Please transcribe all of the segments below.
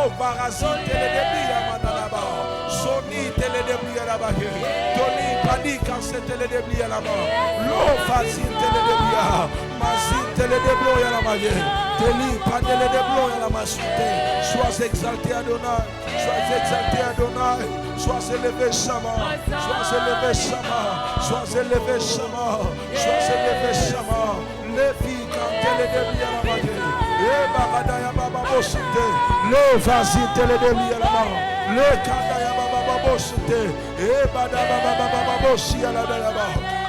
Lo varasi teledebli amanalaba. Soni teledebli alaba. Toni panika se teledebli alaba. Lo vasi teledebli alaba. Masi teledebli alaba. Teli padeledebli alaba. Sois exalté Adonai. Sois exalté Adonai. Sois élevé Shama. Sois élevé Shama. Sois élevé Shama. Sois élevé Shama. Levi quand teledebli alaba. Le bagadaya baba bosite. Le vasi teledebli alaba. Le kandaya baba bosite. E bada baba bosi alaba.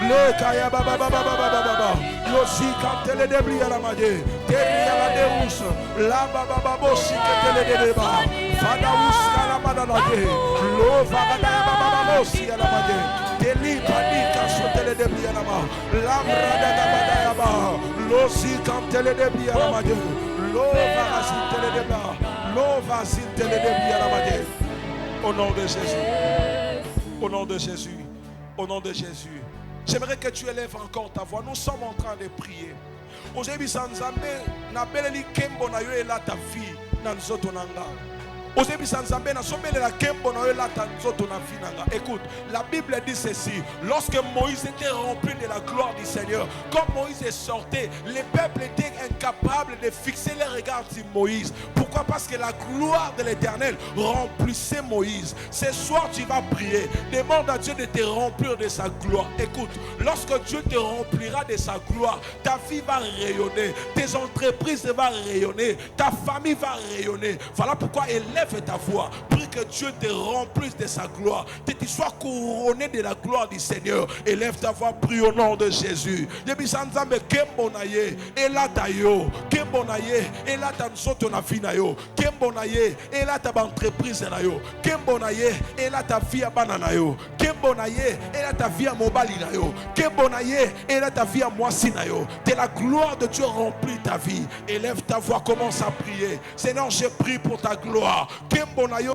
Le kaya baba baba. Lo si quand teledebli alaba. Teri ala deus. La baba bosi teledeba. Fada uskala madalade. Lo bagadaya baba bosi alaba. Teli panika sotele debli alaba. Lamrada baba baba. Lo si quand teledebli alaba. Lo vasi teledeba. Lo vasi teledebli alaba. Au nom de Jésus. Au nom de Jésus. Au nom de Jésus. J'aimerais que tu élèves encore ta voix. Nous sommes en train de prier. Aujourd'hui, Sanzambe, na beleli kembo na yo ela ta vie na nzoto nanga. Écoute, la Bible dit ceci. Lorsque Moïse était rempli de la gloire du Seigneur, quand Moïse est sorti, les peuples étaient incapables de fixer les regards sur Moïse. Pourquoi? Parce que la gloire de l'Éternel remplissait Moïse. Ce soir, tu vas prier. Demande à Dieu de te remplir de sa gloire. Écoute, lorsque Dieu te remplira de sa gloire, ta vie va rayonner, tes entreprises vont rayonner, ta famille va rayonner. Voilà pourquoi élève ta voix. Prie que Dieu te remplisse de sa gloire. Que tu sois couronné de la gloire du Seigneur. Élève ta voix, prie au nom de Jésus. Yebisanzambe kembonaye elatayo. Kembonaye elata nsoto na finayo. Kembonaye elata ba entreprise na yo. Kembonaye elata via banana yo. Kembonaye elata via mobali na yo. Kembonaye elata via mwasi na yo. De la gloire de Dieu remplit ta vie. Élève ta voix, commence à prier. Seigneur, je prie pour ta gloire. Kembonayo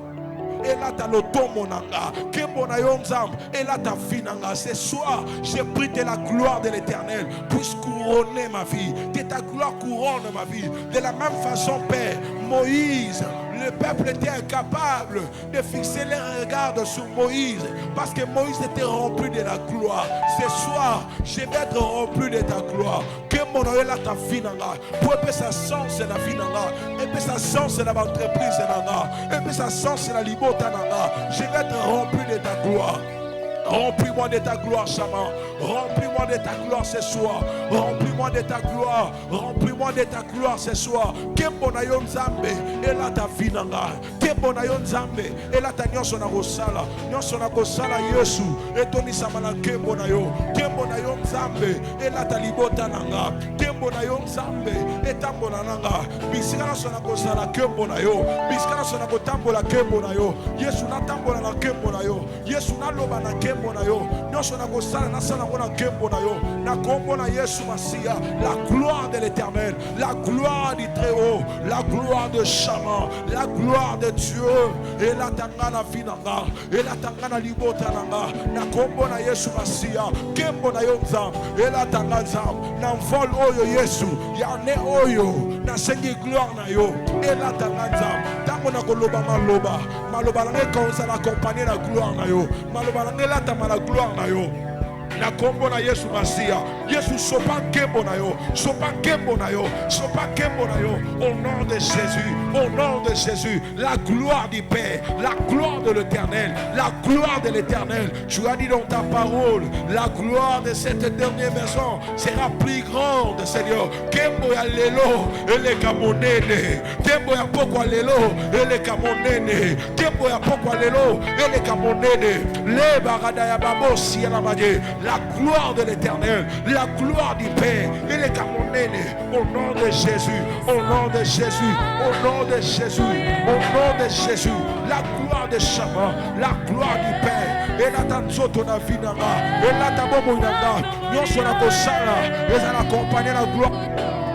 elata lotomo nanga. Kembonayo nzam elata finanga. Ce soir, j'ai pris de la gloire de l'Éternel. Puisse couronner ma vie. Que ta gloire couronne ma vie. De la même façon, Père, Moïse, le peuple était incapable de fixer les regards sur Moïse parce que Moïse était rempli de la gloire. Ce soir, je vais être rempli de ta gloire. Que mon oeil là ta vie nanga, pour que ça sens la vie nanga, et que ça sens la entreprise nanga, et que ça sens la liberté nanga. Je vais être rempli de ta gloire. Remplis-moi de ta gloire, Chama. Remplis-moi de ta gloire ce soir. Remplis-moi de ta gloire. Remplis-moi de ta gloire ce soir. Kembonayo nzambe ela ta vinanga. Kembonayo nzambe ela ta nyonso na kosala. Nyonso na kosala Yesu etonisa mala kembonayo. Kembonayo nzambe ela ta libota nanga. Kembonayo nzambe etambola nanga. Bisika na sona kosala kembonayo. Bisika na sona kotambola kembonayo. Yesu na tambola na kembonayo. Yesu na loba na kembonayo. La gloire de l'Éternel, la gloire du Très-Haut, la gloire de Chama, la gloire de Dieu. Et la tangana finanga, et la tangana libotananga, na kombo na Yesu Masia, kembo na yonzam, et la tanganzam, na vol oyo Yesu, yane oyo, na sengi gloire na yo, et la tanganzam, tango na koloba maloba, maloba lange konsa la accompagner la gloire na yo, maloba lange la tamana gloire na yo. Na kombo na Yesu Masia. Yesu sopa kembo na yo. Sopa kembo na yo. Sopa kembo na yo. Au nom de Jésus. Au nom de Jésus. La gloire du Père. La gloire de l'Éternel. La gloire de l'Éternel. Tu as dit dans ta parole. La gloire de cette dernière maison sera plus grande, Seigneur. Kembo ya lelo. Ele kamonene. Kembo ya poko lelo. Ele kamonene. Kembo ya poko lelo. Ele kamonene. Le barada ya babo si ya la magie. La gloire de l'Éternel, la gloire du Père, et les camonènes, au nom de Jésus, au nom de Jésus, au nom de Jésus, au nom de Jésus, la gloire de Chama, la gloire du Père, et la tanzoto na vinanga, et la tabomo nanga, nous sommes la kosala, et à l'accompagner la gloire.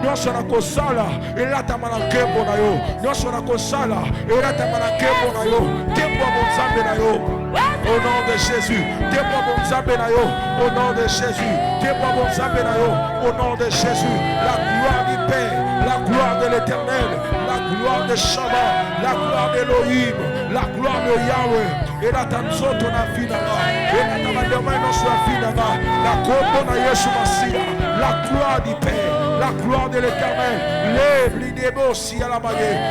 nyonso na kosala elatama na nkembo na yo nyonso na kosala elatama na nkembo na yo nkembo ya bonzambe na yo au nom de Jésus nkembo ya bonzambe na yo au nom de Jésus nkembo ya bonzambe na yo au nom de Jésus la gloire du Père la gloire de l'Éternel la gloire de Shama la gloire d'Elohim la gloire de Yahweh elatanzoto na vie na nga elatamandema nyonso ya vie na nga na kombo na Yesu Masiya la gloire du Père la gloire de l'Éternel,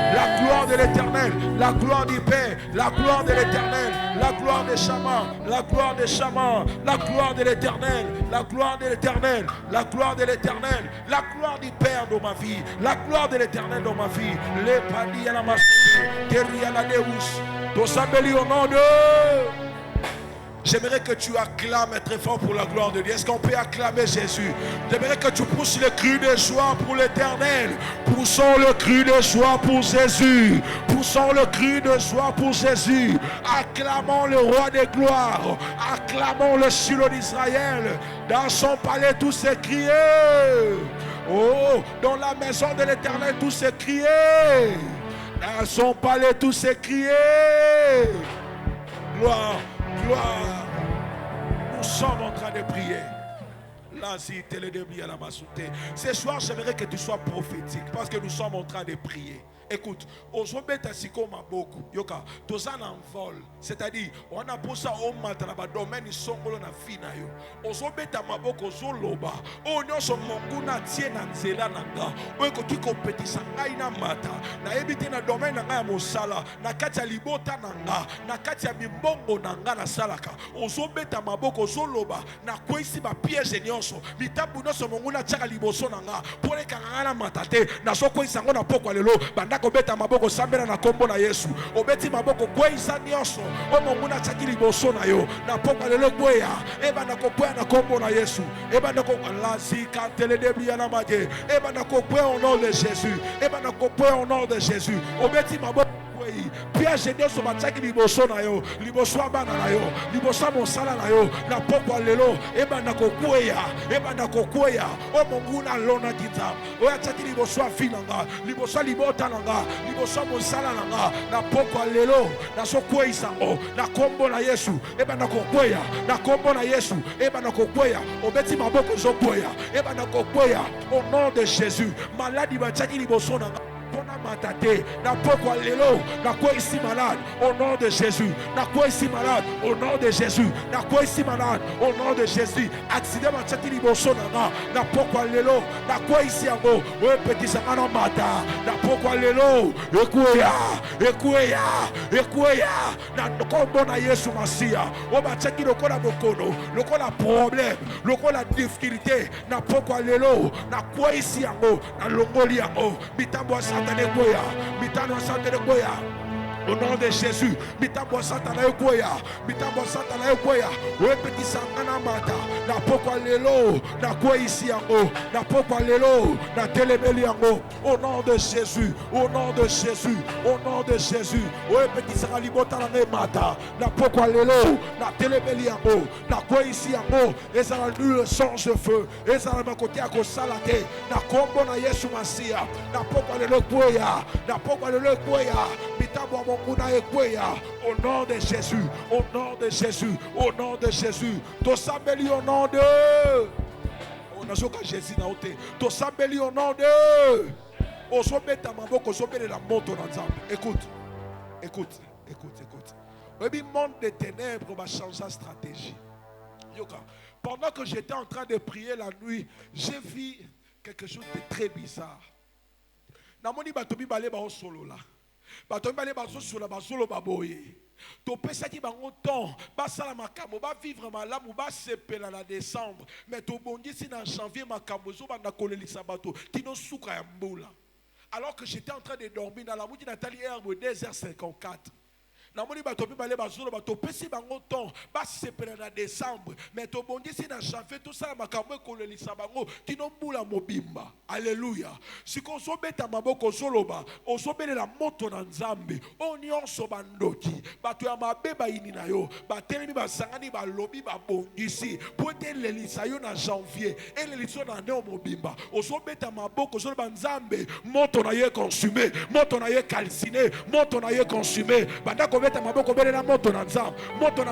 la gloire de l'Éternel, la gloire du Père, la gloire de l'Éternel, la gloire de Shama, la gloire de Shama, la gloire de l'Éternel, la gloire de l'Éternel, la gloire de l'Éternel, la gloire du Père dans ma vie, la gloire de l'Éternel dans ma vie, les panis à la masse, derrière la dérousse, tout s'appelle au nom de... J'aimerais que tu acclames très fort pour la gloire de Dieu. Est-ce qu'on peut acclamer Jésus? J'aimerais que tu pousses le cri de joie pour l'Éternel. Poussons le cri de joie pour Jésus. Poussons le cri de joie pour Jésus. Acclamons le roi des gloires. Acclamons le Silo d'Israël. Dans son palais, tous s'écrier. Oh, dans la maison de l'Éternel, tous s'écrier. Dans son palais, tous s'écrier. Gloire. Gloire. Nous sommes en train de prier. Ce soir, j'aimerais que tu sois prophétique parce que nous sommes en train de prier. Écoute, c'est-à-dire, on a pour ça au matin dans le domaine de songolo na fina yo. Ozobeta maboko zoloba. O nyoso monguna tie na nzela nanga. O ekoki kompetisa ngai na mata. Na ebite na domaine nanga ya mosala, na kati ya libota nanga, na kati ya mimbongo nanga na salaka. Ozobeta maboko zoloba na kwesi ba piège nyonso. Mitambu nyonso monguna tiaka liboso nanga. Pole kanga na matate. Na soko isango na pokwa lelo. Kobeta maboko sambela na kombo na Yesu obeti maboko kweza nyonso omonguna tsaki liboso na yo na pokwa lelo kweya eba na kopwa na kombo na Yesu eba na kokalasi kantele debia na maje eba na kopwa au nom de Jésus eba na kopwa au nom de Jésus obeti maboko piège nyonso batsaki liboso na yo liboso abana na yo liboso mosala na yo na pokwa lelo eba na kokweya omonguna lona kita oya tsaki liboso afinanga liboso libota nanga liboso mosala nanga na pokwa lelo na sokweisa o na kombo na Yesu eba na kokweya na kombo na Yesu eba na kokweya obeti maboko zokweya eba na kokweya au nom de Jésus maladie batsaki liboso nanga matate na pokwa lelo na quoi ici malade au nom de Jésus na quoi ici malade au nom de Jésus na quoi ici malade au nom de Jésus accident matati liboso na pokwa lelo na quoi ici yango o petit sangana mata na pokwa lelo ekuya na kombo na Yesu Masiya o mataki lokola bokono lokola problème lokola difficulté na pokwa lelo na quoi ici yango na longoli yango bitambo satane mitano santene koya au nom de Jésus mitambo satana ekoya wepetisa ngana mata na pokwa lelo na kwa isi yango na pokwa lelo na telemeli yango au nom de Jésus au nom de Jésus au nom de Jésus wepetisa libota na mata na pokwa lelo na telemeli yango na kwa isi yango ezala le sang de feu ezala makote ya kosala te na kombo na Yesu Masiya na pokwa lelo koya mitambo au nom de Jésus, au nom de Jésus, au nom de Jésus. To sabeli au nom de. On a zoka Jésus na ote. To sabeli au nom de. Osobeta maboko sobele la moto na nzambe. Écoute. Le monde des ténèbres va changer sa stratégie. Yoka. Pendant que j'étais en train de prier la nuit, j'ai vu quelque chose de très bizarre. Namoni batobi bale ba solo là. Batombale bazosola bazolo baboye to pesaki bango temps basala makambo ba vivre malamu ba sepela na décembre mais to bongisi na janvier makambo zo banda kolelisa bato tino suka ya mbula alors que j'étais en train de dormir dans la mouti Nathalie herbe 2h54 namoni bato mibale bazolo bato pesi bango temps basepela na décembre mais tobongisi na janvier tosala makambo ekolelisa bango kino mbula mobimba. Alléluia. Siko ozobeta maboko ozoloba ozobelela moto na nzambe o nyonso bandoki bato ya mabe bayini na yo batelemi basangani balobi babongisi po ete elelisa yo na janvier elelisa yo na neo mobimba ozobeta maboko ozoloba nzambe moto na ye consumé moto na ye calciné moto na ye consumé banda kobeta maboko belela moto na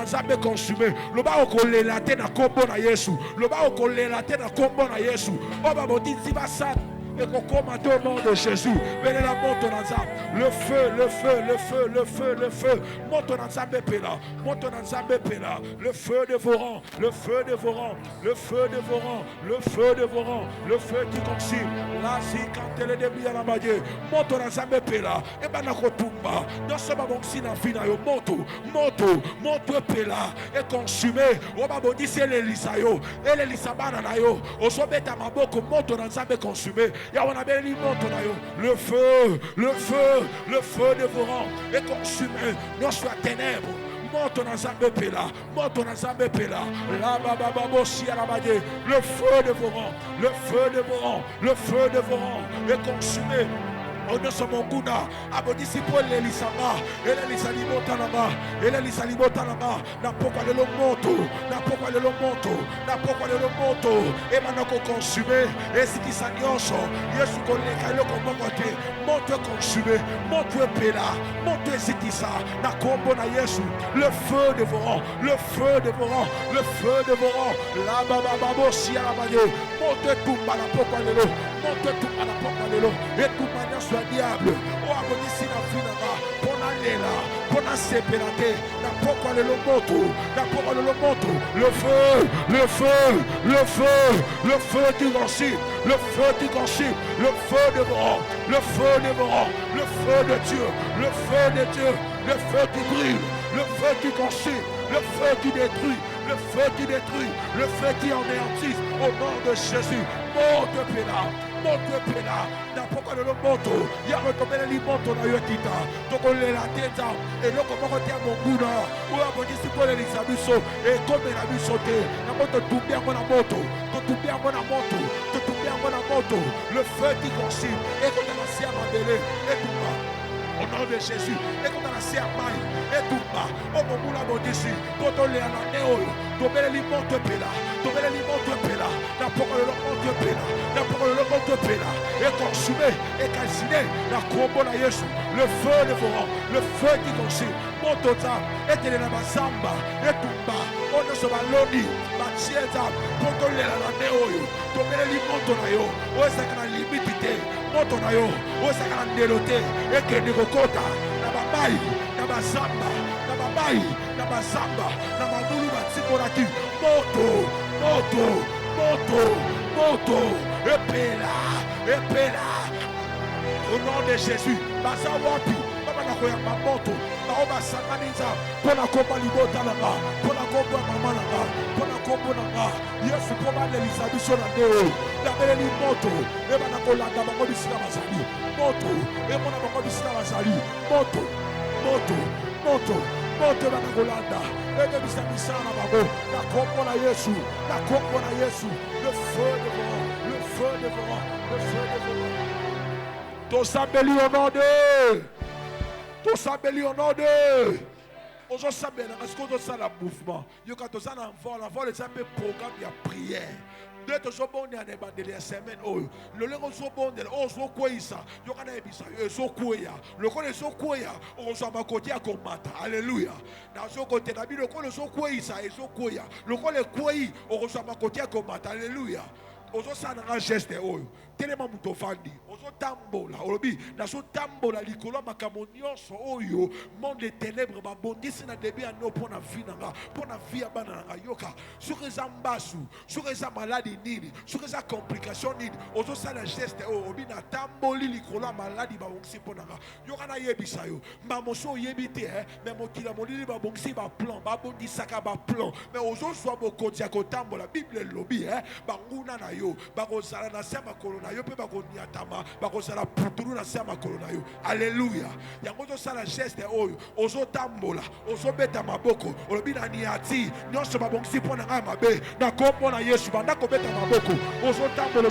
nzambe consumé loba okolela te na kombo na Yesu loba okolela te na kombo na Yesu oba botisi basat et qu'on commande au nom de Jésus. Venez la monte dans le feu, le feu, le feu, le feu, le feu. Monte dans Zambé Pela, monte dans Zambé Pela. Le feu dévorant, le feu dévorant, le feu dévorant, le feu dévorant, le feu qui consume. Là, si quand elle est début à la magie, monte dans Zambé Pela. Et ben la kotumba. Dans ce moment si na fina yo monte Pela et consumé. Oba bodi c'est l'Elisayo, et l'Elisabana na yo. Osobeta maboko monte dans Zambé consumé. Le feu, le feu, le feu dévorant et consumé dans soit ténèbres. Monte dans Zambé Pela, monte dans Zambé Pela. La babababossi à la baguette. Le feu dévorant, le feu dévorant, le feu dévorant et consumé. On ne sommes pas abonisi pour l'Elisama, et l'Elisalibotanama, et l'Elisalibotanama, n'a pas le moto, n'a pas le moto, n'a pas le moto, et maintenant consumé, et si qui s'agnoso, Yesu koleka le kombote, monte consumé, monte pela, monte zikisa, n'a combo na Yesu, le feu dévorant, le feu dévorant, le feu dévorant, la bababo si à la bague, monte tout à la pokalelo, monte tout à la pokalelo, et tout manière soit diable, o abonisi na finanga, pona lela, pona sepelate, na pokwa le moto, na pokwa le moto, le feu, le feu, le feu, le feu qui consume, le feu qui consume, le feu dévorant, le feu dévorant, le feu de Dieu, le feu de Dieu, le feu qui brûle, le feu qui consume, le feu qui détruit, le feu qui détruit, le feu qui anéantit au nom de Jésus. Monte pela, n'a pas le moto, il y a retombé les motos dans le kita, donc on les la tête, et donc on va dire mon goût, ou à mon disciple les abisso, et comme la bissoté, la moto tout bien mon moto, tout bien mon moto, tout bien mon moto, le feu qui consume, et qu'on a lancé à ma belé, et tout bas. Au nom de Jésus, et quand on a lancé à maille, et tout bas, au moment où la moto ici, quand on les a néo, tomber les motos pela, tomber les motos pela, n'a pas le moto pela, n'a pas le moto pela, et consumé, et calciné, la combo la Yesu, le feu dévorant, le feu qui consume, motoza, et télé la mazamba, et tout bas, on ne se va l'oni, machieta, quand on les a néo, tomber les motos na yo, ou est-ce qu'on a limité, moto na yo, ou est-ce qu'on a déloté, et que ni kokota, na babai, na bazamba, na babai, na bazamba, na mamulu batsimoraki, moto, moto, moto, moto, epela, au nom de Jésus, baza wapi, baba na koyamba moto, na oba sanganiza, pona komba libota nanga, pona komba mama nanga, pona kombo nanga, Yesu komba lelisa biso na deo, na beleli moto, eba na kolanda bango bisika bazali, moto, eba na bango bisika bazali, moto, moto, moto, moto eba na kolanda, ebe bisika bisana bango, na kombo na Yesu, na kombo na Yesu, le feu dévorant, le feu dévorant, le feu dévorant. Tout s'appelle au nom de, tout s'appelle au nom de. Aujourd'hui, est-ce qu'on doit ça le mouvement? Il y a quand on s'en envole, envole les appels programme, il y a prière. Deux toujours bon il y a des bandes de semaine. Oh, le lengo so bon de oh so quoi ça? Il y a des bisa, so quoi ya? Le quoi so quoi ya? On soit ma côté à combattre. Alléluia. Dans ce côté, la Bible le quoi so quoi ça? Et so quoi ya? Le quoi le quoi on soit ma côté à combattre. Alléluia. Aujourd'hui, ça n'a un geste oh. Tellement mutofandi ozo tambola olobi na so tambola likolo makambo nyonso oyo monde des ténèbres babondisi na début ano pona vie nanga pona vie ya bana nanga yoka soki eza mbasu soki eza maladi nini soki eza complication nini ozo sala geste oyo obi na tamboli likolo ya maladi babongisi mpo nanga yoka nayebisa yo mamoso oyebi te mais mokili ya molili babongisi baplan babondisaka baplan mais ozozwa bokonzi ya kotambola bible elobi banguna na yo bakozala na se makolo na yo pe bakoniatama bakosala putulu na se ya makolo na yo. Alléluia. Yango tosala geste oyo ozotambola ozobeta maboko olobi na niati nyonso babongisi mpo na ngai mabe na kombo na Yesu banda kobeta maboko ozotambola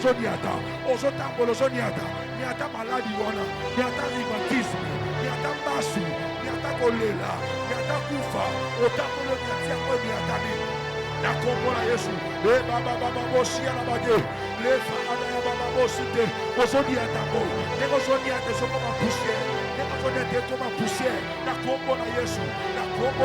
ozoniata niata maladi wana niata rhumatisme niata mbasu niata kolela niata kufa otambola niati yango niatani na kombo na Yesu le baba bosia na bage le fana ya baba bosite ozoniata mo ndeko zoniata soko ma poussière ndeko zoniata soko ma poussière na kombo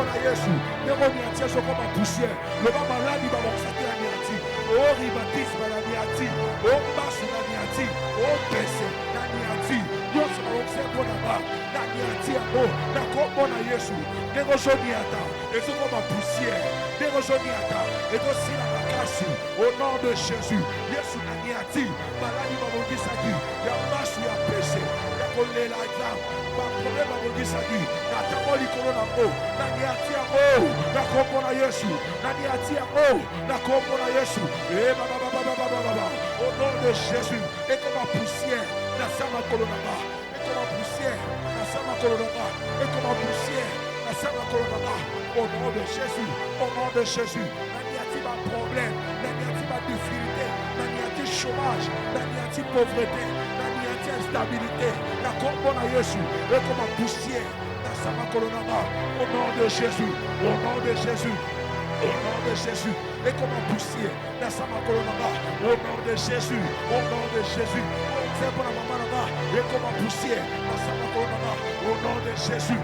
na Yesu ndeko niati soko ma poussière le baba maladi baba kusaki na niati o rhumatisme na niati o mbasu na niati o pese na niati yoso na oksepo na ba na niati yango na kombo na Yesu ndeko zoniata soko ma poussière ndeko zoniata sila makasi au nom de Jésus. Yesu na niati maladi babongisaki ya masu ya pese ya kolela exam ba problème babongisaki na tango likolo na mo na niati yango na kombo na Yesu na niati yango na kombo na Yesu baba au nom de Jésus et comme la poussière na sama kolonaba et comme la poussière na sama kolonaba et comme la poussière na sama kolonaba au nom de Jésus problème, la difficulté, la chômage, la pauvreté, la instabilité, la combo na Yesu, et comme la poussière, la sama kolonaba, au nom de Jésus, et comme la poussière, la sama kolonaba, au nom de Jésus, c'est pour la maman et comme la poussière, la sama kolonaba, au nom de Jésus,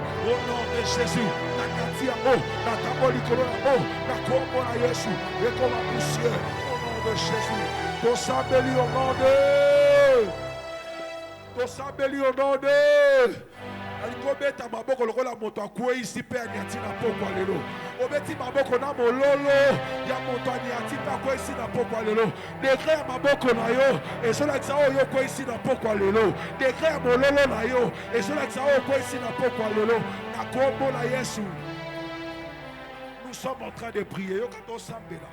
la niati amo, la taboli kolonabo, la combo na Yesu, et comme la poussière, au nom de Jésus, ton sabeli au nom de alikobeta maboko lokola moto akwe isi pe aniati na poko lelo obeti maboko na mololo ya moto aniati pe akwe isi na poko lelo dekre ya maboko na yo esola kisa oyo kwe isi na poko lelo dekre ya mololo na yo esola kisa oyo kwe isi na poko lelo na kombo na Yesu. Nous sommes en train de prier yo kato sambela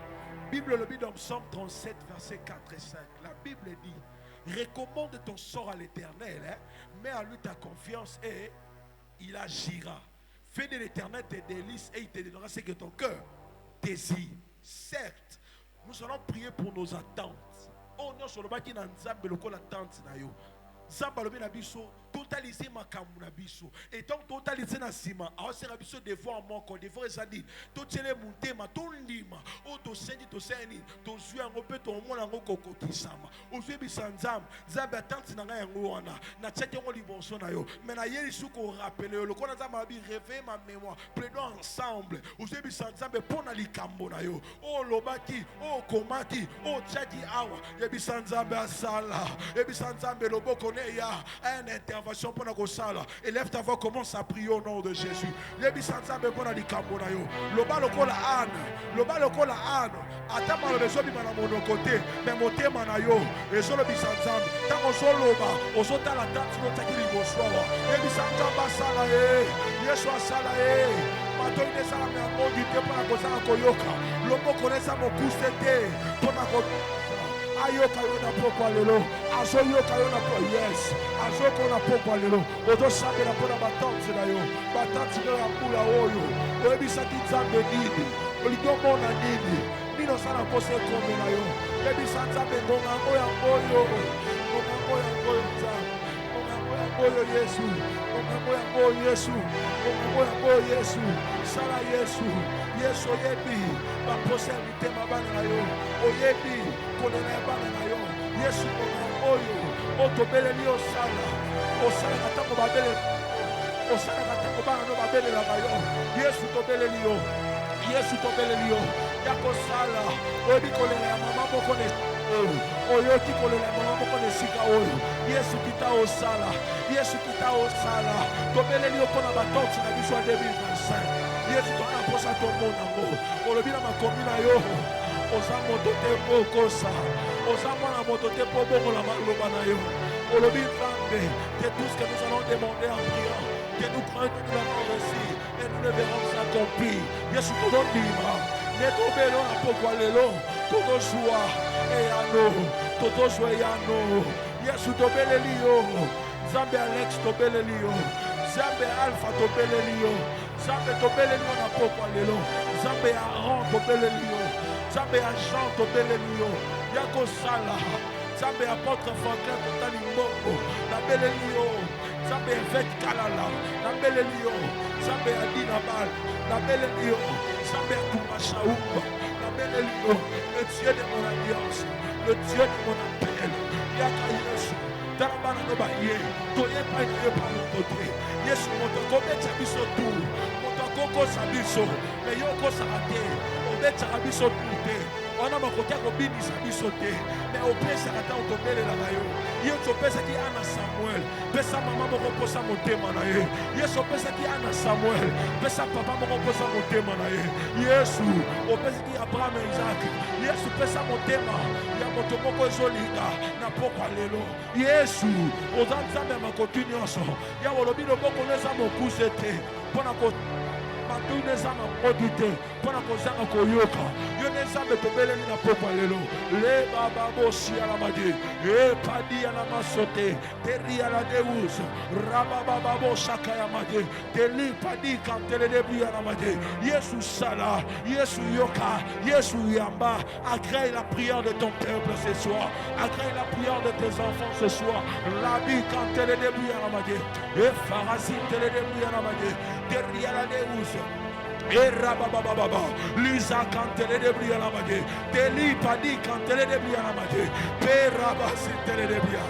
Bible le dit dans Psaume 37 verset 4 et 5 la Bible dit recommande ton sort à l'Éternel, hein? Mets à lui ta confiance et il agira. Fais de l'Éternel tes délices et il te donnera ce que ton cœur désire. Certes, nous allons prier pour nos attentes. Oh non, sur le bas qui n'a pas de attente na yo. Zamba lobi na biso totaliser makambu na biso et donc totaliser na sima a sera biso devoir moko devoir ezali to tele mutema to ndima o to sendi to seni to zwi yango pe to mona ngo kokotisama ozwi bisanzam zamba attente na nga yango wana na tcheke ngo liboso na yo mais na yeli suko rappeler le kona zamba bi réveiller ma mémoire plaidons ensemble ozwi bisanzam pona likambo na yo o lobaki o komati o tchaki awa ye bisanzam asala ye bisanzam loboko il y a une intervention pour nous sala. Élève ta voix, commence à prier au nom de Jésus. Les bisanza me pona di kamona yo. Loba lokola ane. Atama le zobi mana mono côté, mais moté mana yo. Et sur le bisanza, tant on soloba, on saute à la tente no takili boswa. Les bisanza basala Yesu asala Mato ine sala me amondi te pona kozala koyoka. Lobo konesa mo kusete pona ko ayoka yona poko lelo azoyoka yona po yes azoko na poko lelo oto sabe na pona batanti na yo batanti na ya kula oyo oyebisa ki nzambe nini oligomo na nini nino sala pose kombe na yo yebisa nzambe ngonga oyo oyo oyo Yesu oyo Yesu sala Yesu oyebi bapose mitema bana na yo oyebi kolela bana na yo Yesu oyo otobeleli osala katango babele osala katango bana no babele la yo Yesu tobeleli yo yakosala oyebi kolela ya mama moko ne oyoki kolela ya mama moko ne sika oyo Yesu kita osala tobeleli yo mpona batonti na biso ya 2025 Yesu tona posa tomona ngo olobi na makomi na yo oza moto te po kosa oza mwana moto te po bongola maloba na yo olobi Nzambe que tout ce que nous allons demander en priant que nous croyons que nous l'avons reçu et nous le verrons s'accomplir Yesu tozondima netobelo na pokwa lelo Todo joie et yano. Todo joie et yano. Yesu tobelelio. Zambe Alex tobelelio. Zambe Alpha tobelelio. Zambe tobelelio na pokwa lelo. Zambe Aaron tobelelio. Zambe Jean tobelelio. Yako sala. Zambe apôtre Franklin totali mbongo. Na belelio. Zambe évêque Kalala. Na belelio. Zambe Adina Bal. Na belelio. Zambe Atumba Shaumba. Na belelio. Le Dieu de mon alliance. Le Dieu de mon appel. Yaka Yesu. Tarabana no baye. Toye pa ye pa mon côté. Yesu motoko becha biso tu. Motoko sabiso. Mais yoko sarate. Obecha biso tu. On a makotia kobinisa biso te. Mais opesa kata otobelela na yo. Yesu opesa ki ana Samuel. Pesa mama moko posa motema na ye. Yesu opesa ki ana Samuel. Pesa papa moko posa motema na ye. Yesu opesa ki Abraham et Isaac. Yesu pesa motema ya moto moko ezolinga na pokwa lelo. Yesu ozanzambe makoti nyonso. Ya wolobi loboko neza mokuse te. Pona ko matu neza makodite. Pona kozanga koyoka. Yo neza betobeleli na pokwa lelo. Le baba bosi ala madi. E padi ala masote. Teri ala deus. Raba baba bosaka ya madi. Teli padi kantele debi ala madi. Yesu sala. Yesu yoka. Yesu yamba. Agrée la prière de ton peuple ce soir. Agrée la prière de tes enfants ce soir. Labi kantele debi ala madi. E farasi tele debi ala madi. Teri ala deus. Et rababababa, Lisa cantele de bria la magie, Teli padi cantele de bria la magie, Perabasi tele de bria,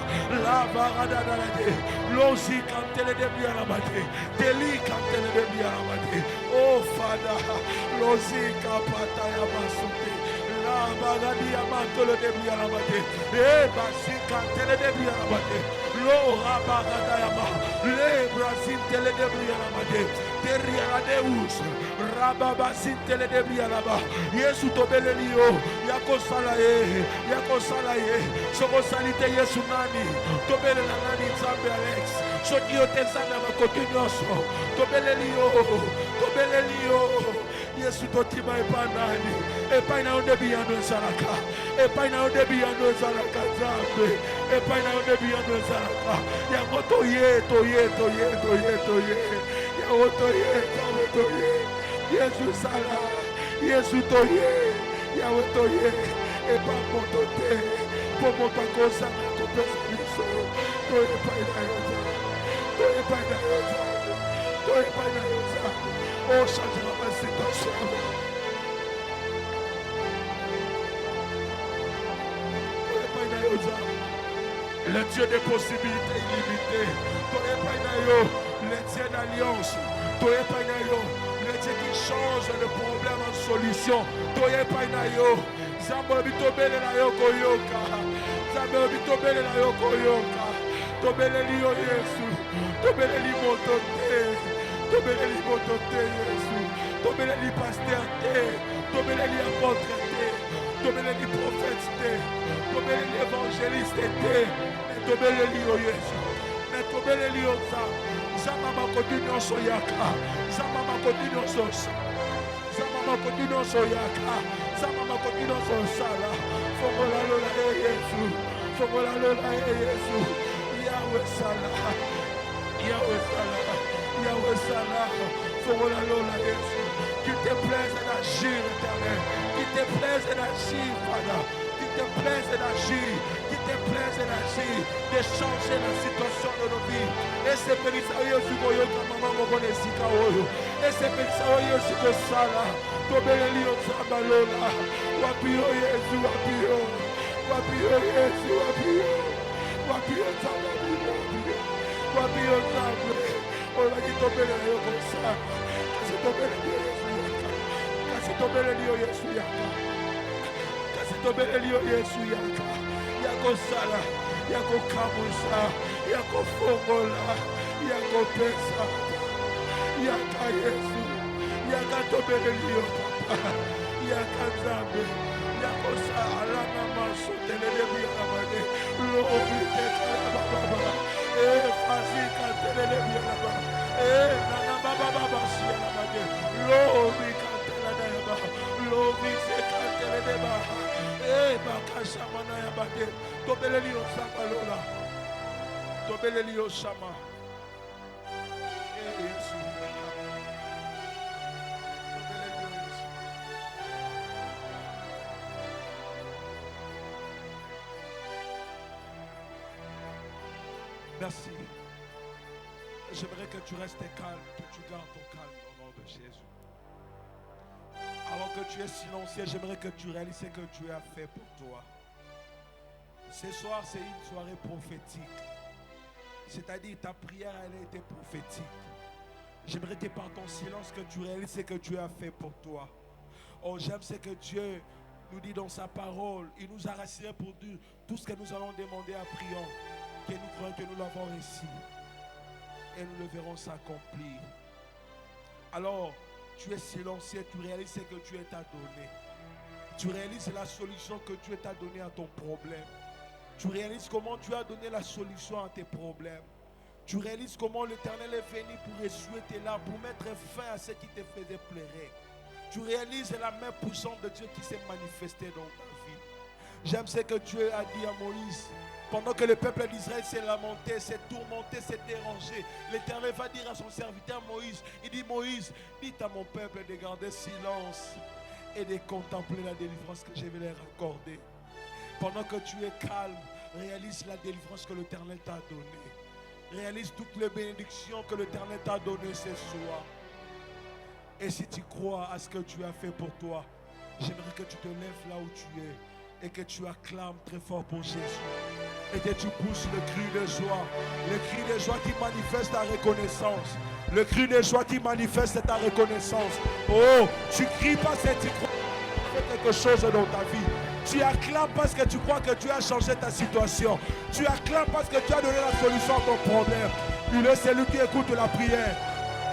la barada de la magie, Losi cantele de bria la magie, Teli cantele de bria la magie, oh Fada, Losi capata ya basute. La bagadia mantole de bria la magie, e basi cantele de bria la magie, lo rabagada ya ma, le brasil tele de bria la magie, Teria la deus. Rababa sintele de bialaba. Yesu tobelelio. Yako salaye. Yako salaye. Soko salite Yesu nani. Tobele la nani Zambe Alex. Soti otezana makotinyoso. Tobelelio. Tobelelio. Yesu totima epa nani. Epa ina onde biyano saraka. Epa ina onde biyano saraka Zambe. Epa ina onde biyano saraka. Yako toye. Yako toye. Yesu sala, Yesu toye, Yahweh toye, et pas pour tote, pour mon pacosa, pour pesamiso, toye pas inayosa, oh changera ma situation. Toye pas inayosa, le Dieu des possibilités illimitées, toye pas inayo, le Dieu d'alliance, toye pas inayo. Le Dieu qui change le problème en solution. Toye painayo. Zambo bitobele na yoko yoka. Zambo bitobele na yoko yoka. Tobele liyo Yesu. Tobele li motote. Tobele li motote Yesu. Tobele li pasteur te. Tobele li apôtre te. Tobele li prophète te. Tobele li évangéliste te. Tobele liyo Yesu. Tobele liyo Zambo. Zamama continue soyaka. Zamama continue sosa. Zamama continue soyaka. Zamama continue sosala. Fongola lola Yesu. Fongola lola Yesu. Yahweh sala. Yahweh sala. Yahweh sala. Fongola lola Yesu. Qu'il te plaise d'agir, éternel. Qu'il te plaise d'agir, Father. Qu'il te plaise d'agir. Qu'il te plaise d'agir. De changer la situation de nos vies. Et c'est pénisa Yesu koyoka mama mokone sika oyo. Et c'est pénisa Yesu ko sala. Tobeleli ozamba lola. Wapio Yesu wapio. Wapio Yesu wapio. Wapio zamba wapio. Wapio zamba. Ola kitobeleli yoko sala. Kasi tobeleli Yesu yaka. Kasi tobeleli Yesu yaka. Kasi tobeleli Yesu yaka. Yako sala. Yako kamusa. Yako fongola. Yako pesa. Yaka Yesu. Yaka tobelelio papa. Yaka Zambe. Yako sala na maso telelebi alamade. Lobi tekala baba. Fasika telelebi alamade. Nana baba baba si alamade. Lobi kantela na yaba. Lobi seka teleleba. Merci. J'aimerais que tu restes calme, que tu gardes ton calme au nom de Jésus. Alors que tu es silencieux, j'aimerais que tu réalises ce que Dieu a fait pour toi. Ce soir, c'est une soirée prophétique. C'est-à-dire ta prière, elle a été prophétique. J'aimerais que par ton silence, que tu réalises ce que Dieu a fait pour toi. Oh, j'aime ce que Dieu nous dit dans sa parole. Il nous a rassurés pour dire tout ce que nous allons demander à priant. Que nous croyons que nous l'avons réussi. Et nous le verrons s'accomplir. Alors, tu es silencieux, tu réalises ce que Dieu t'a donné. Tu réalises la solution que Dieu t'a donnée à ton problème. Tu réalises comment Dieu a donné la solution à tes problèmes. Tu réalises comment l'Éternel est venu pour essuyer tes larmes, pour mettre fin à ce qui te faisait pleurer. Tu réalises la main puissante de Dieu qui s'est manifestée dans ta vie. J'aime ce que Dieu a dit à Moïse. Pendant que le peuple d'Israël s'est lamenté, s'est tourmenté, s'est dérangé, l'Éternel va dire à son serviteur Moïse, il dit Moïse, dites à mon peuple de garder silence et de contempler la délivrance que je vais leur accorder. Pendant que tu es calme, réalise la délivrance que l'Éternel t'a donnée. Réalise toutes les bénédictions que l'Éternel t'a données ce soir. Et si tu crois à ce que Dieu a fait pour toi, j'aimerais que tu te lèves là où tu es et que tu acclames très fort pour Jésus. Et que tu pousses le cri de joie. Le cri de joie qui manifeste ta reconnaissance. Le cri de joie qui manifeste ta reconnaissance. Oh, tu cries parce que tu crois que tu fais quelque chose dans ta vie. Tu acclames parce que tu crois que Dieu a changé ta situation. Tu acclames parce que tu as donné la solution à ton problème. Il est celui qui écoute la prière.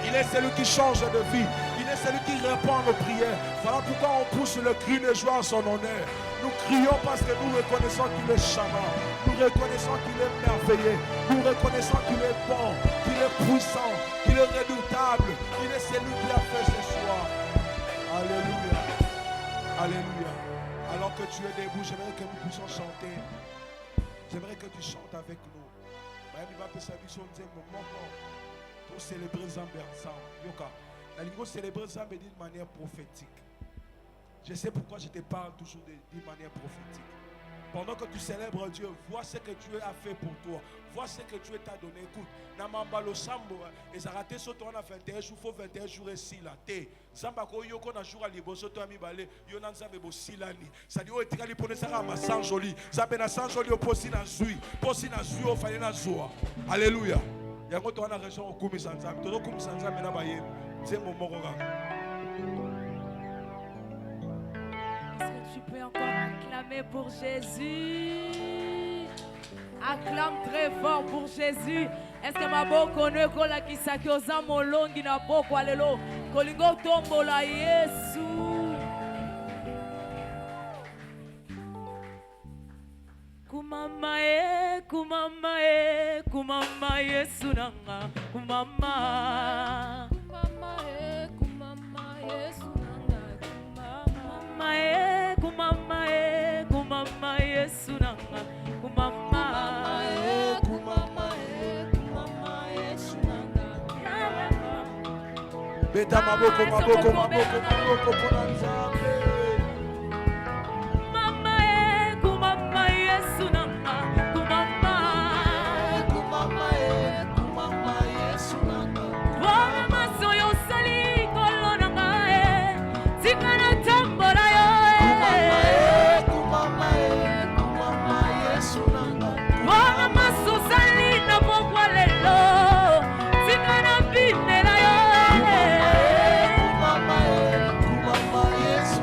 Il est celui qui change de vie. Il est celui qui répond à nos prières. Voilà pourquoi on pousse le cri de joie en son honneur. Nous crions parce que nous reconnaissons qu'il est charmant. Nous reconnaissons qu'il est merveilleux. Nous reconnaissons qu'il est bon, qu'il est puissant, qu'il est redoutable. Il est celui qui a fait ce soir. Alléluia. Alléluia. Alors que tu es debout, j'aimerais que nous puissions chanter. J'aimerais que tu chantes avec nous. Il va te saluer sur un moment pour célébrer Zambé ensemble. Yoka. La ligne célébrer Zambé d'une manière prophétique. Je sais pourquoi je te parle toujours d'une manière prophétique. Pendant que tu célèbres Dieu, vois ce que Dieu a fait pour toi. Vois ce que Dieu t'a donné. Écoute, Namamba lo sambo, et ça raté sur toi, on a 21 jours, il faut 21 jours ici là. Zamba ko yoko na jour à libo, sur toi mi balé, yonan zambe bo silani. Ça dit, oh, et tikali pone ça ma sans joli. Zambe na sans joli, posi na zui, au fallait na zoa. Alléluia. Yango to na région au kumi sanzam, to kumi sanzam na baye. C'est mon moroga. Tu peux encore acclamer pour Jésus. Acclame très fort pour Jésus. Est-ce que ma boque connaît kola kisaki ozamo longi na boko alelo kolingo tombo la Yesu. Kumama kumama Yesu nanga kumama. Kumama Yesu nanga kumama Yesu nanga kumama Yesu nanga beta maboko pona nzambe kumama Yesu nanga kumama Yesu nanga bona masoyo sali kolo nanga tikana tambora yo bona maso sali na bokwa lelo tikana binela yo kumama Yesu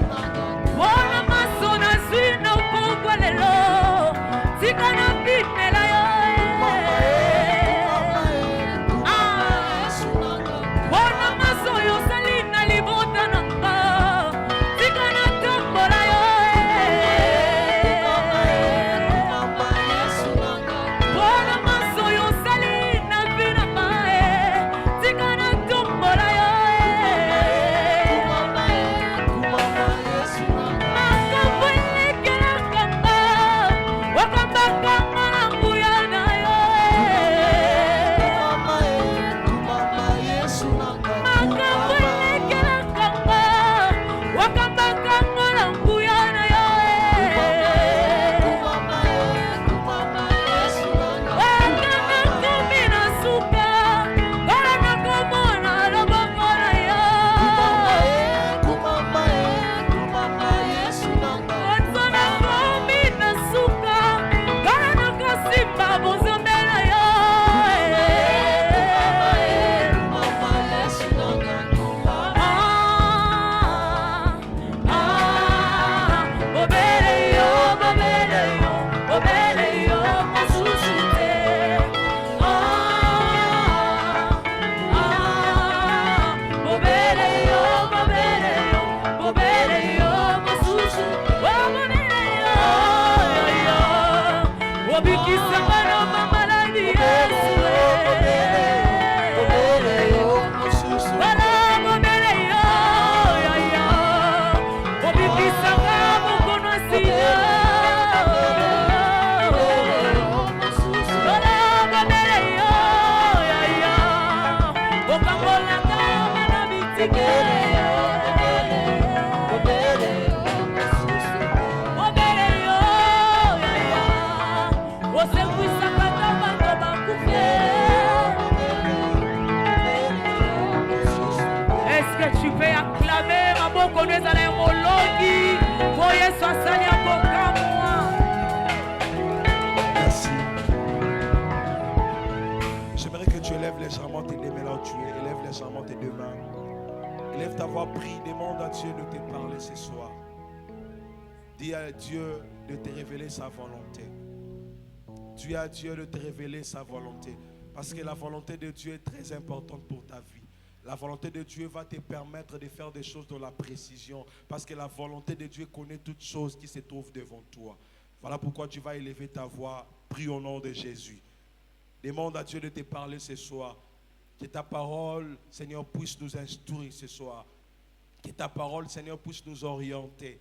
Merci. J'aimerais que tu élèves légèrement tes deux mains là où tu es. Élève légèrement tes deux mains. Élève ta voix, prie, demande à Dieu de te parler ce soir. Dis à Dieu de te révéler sa volonté. Dis à Dieu de te révéler sa volonté. Parce que la volonté de Dieu est très importante pour ta vie. La volonté de Dieu va te permettre de faire des choses dans la précision. Parce que la volonté de Dieu connaît toutes choses qui se trouvent devant toi. Voilà pourquoi tu vas élever ta voix. Prie au nom de Jésus. Demande à Dieu de te parler ce soir. Que ta parole, Seigneur, puisse nous instruire ce soir. Que ta parole, Seigneur, puisse nous orienter.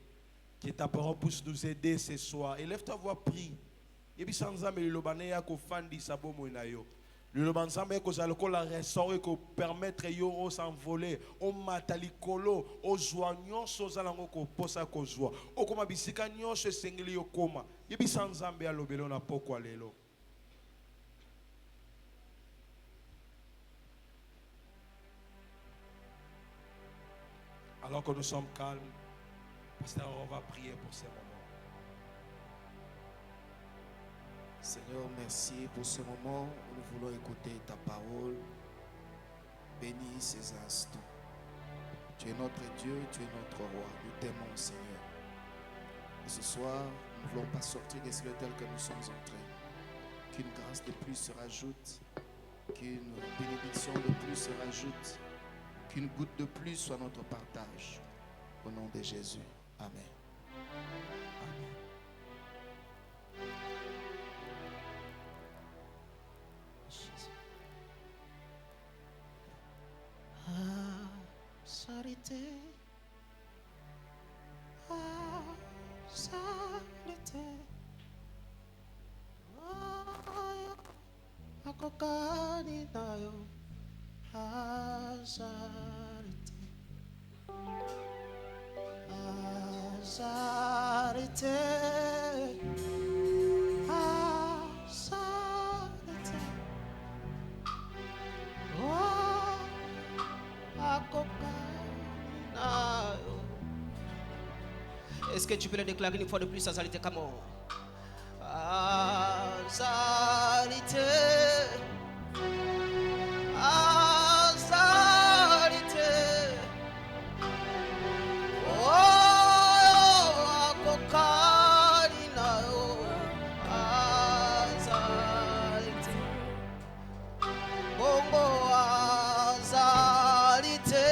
Que ta parole puisse nous aider ce soir. Élève ta voix, prie. Et puis sans le lobane ya ko fandi sabo moinayo. Le lobanzambe ko zaloko la restaurer ko permettre yo o s'envoler, o matali kolo, o joignon so zalango ko posa ko joie. O koma bisika nyonso sengeli yo koma. Et puis sans zambe alobelo na poko lelo. Alors que nous sommes calmes, pasteur, on va prier pour ces moments. Seigneur, merci pour ce moment où nous voulons écouter ta parole. Bénis ces instants. Tu es notre Dieu, tu es notre roi. Nous t'aimons, Seigneur. Et ce soir, nous ne voulons pas sortir des cieux tels que nous sommes entrés. Qu'une grâce de plus se rajoute, qu'une bénédiction de plus se rajoute, qu'une goutte de plus soit notre partage. Au nom de Jésus. Amen. Amen. Sarité, sarité, akokani nayo, sarité, sarité, sarité, akokani nayo. Est-ce que tu peux le déclarer une fois de plus, Azalité, comment? Azalité, Azalité, oh, akokani nayo, Azalité, bongo Azalité.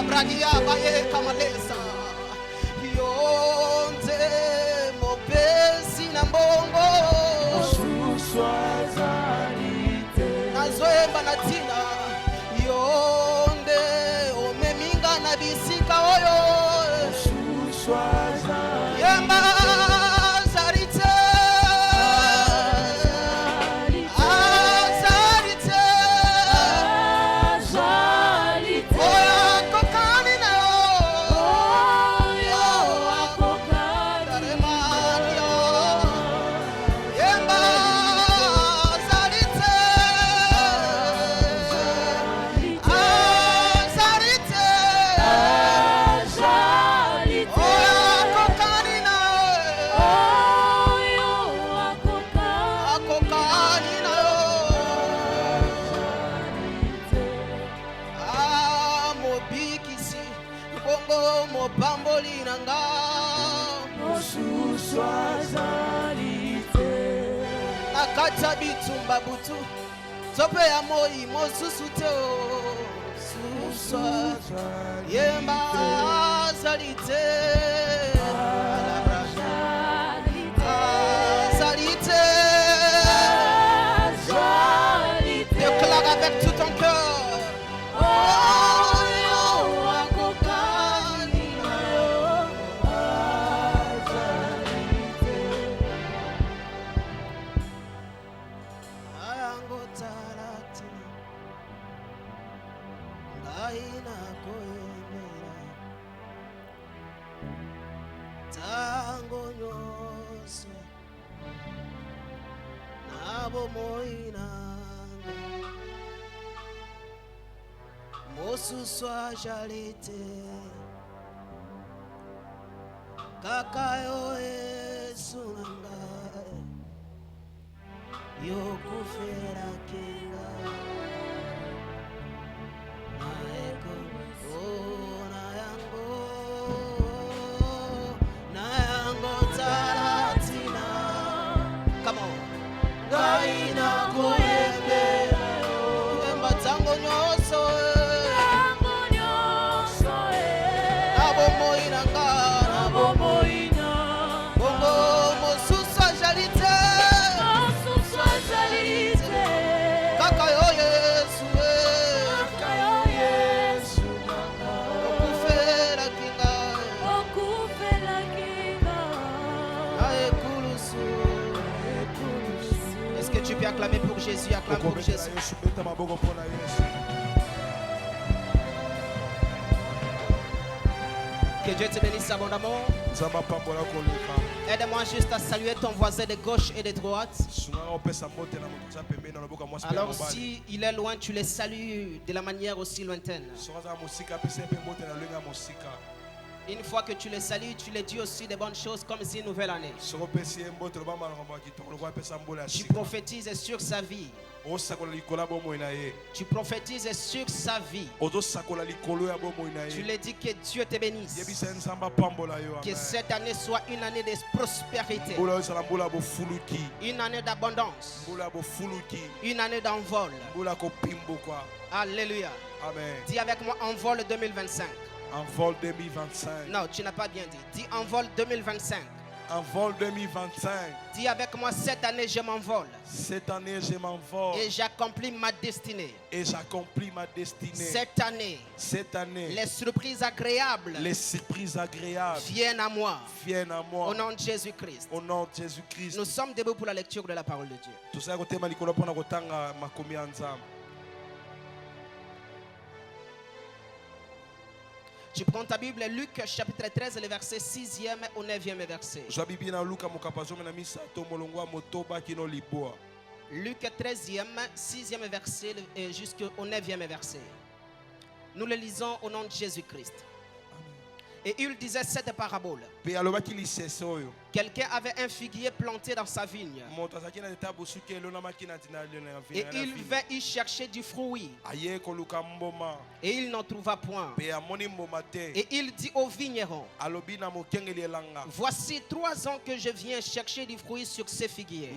Bradia baye kamalesa yonze mopesi na mbongo nazoemba na tina yonde omeminga na bisika oyo yemba zarite oh mopamboli na nga mosusu azali te na kati ya bitumba butu tope ya moi mosusu te susu yemba azali te déclare avec tout ton cœur. Mosusu azali te kaka yo Yesu na ngai yokufela kinga na yango talatina. Come on. Ngai na koyembela yemba tango nyoso acclamer pour Jésus, acclame pour Jésus. Que Dieu te bénisse abondamment. Aide-moi juste à saluer ton voisin de gauche et de droite. Alors si il est loin, tu les salues de la manière aussi lointaine. Une fois que tu les salues, tu les dis aussi des bonnes choses comme une nouvelle année. Tu prophétises sur sa vie. Tu prophétises sur sa vie. Tu lui dis que Dieu te bénisse. Que cette année soit une année de prospérité. Une année d'abondance. Une année d'envol. Alléluia. Amen. Dis avec moi envol 2025. Envol 2025. Non, tu n'as pas bien dit. Dis envol 2025. Envol 2025. Dis avec moi, cette année je m'envole. Cette année je m'envole. Et j'accomplis ma destinée. Et j'accomplis ma destinée. Cette année. Les surprises agréables. Les surprises agréables. Viennent à moi. Viennent à moi. Au nom de Jésus-Christ. Au nom de Jésus-Christ. Nous sommes debout pour la lecture de la parole de Dieu. Tu prends ta Bible, Luc chapitre 13, le verset 6e au 9e verset. Luc 13e, 6e verset jusqu'au 9e verset. Nous le lisons au nom de Jésus-Christ. Et il disait cette parabole. Quelqu'un avait un figuier planté dans sa vigne. Et il vint y chercher du fruit. Et il n'en trouva point. Et il dit au vigneron, voici 3 ans que je viens chercher du fruit sur ce figuier.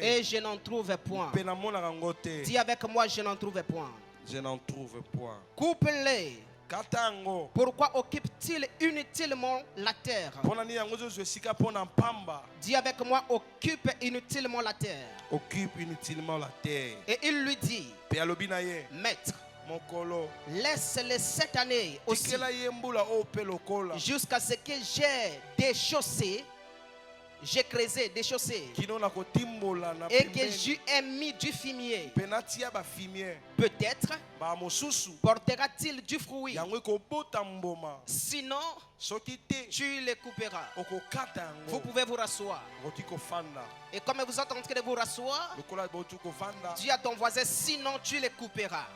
Et je n'en trouve point. Dis avec moi, je n'en trouve point. Je n'en trouve point. Coupe-les. Pourquoi occupe-t-il inutilement la terre? Dis avec moi, occupe inutilement la terre. Occupe inutilement la terre. Et il lui dit, maître, laisse-les cette année aussi, jusqu'à ce que j'ai déchaussé. J'ai creusé, déchaussé, et que j'y ai mis du fumier. Peut-être portera-t-il du fruit. Sinon, tu les couperas. Vous pouvez vous rasseoir. Et comme vous êtes en train de vous rasseoir, dis à ton voisin, sinon tu les couperas.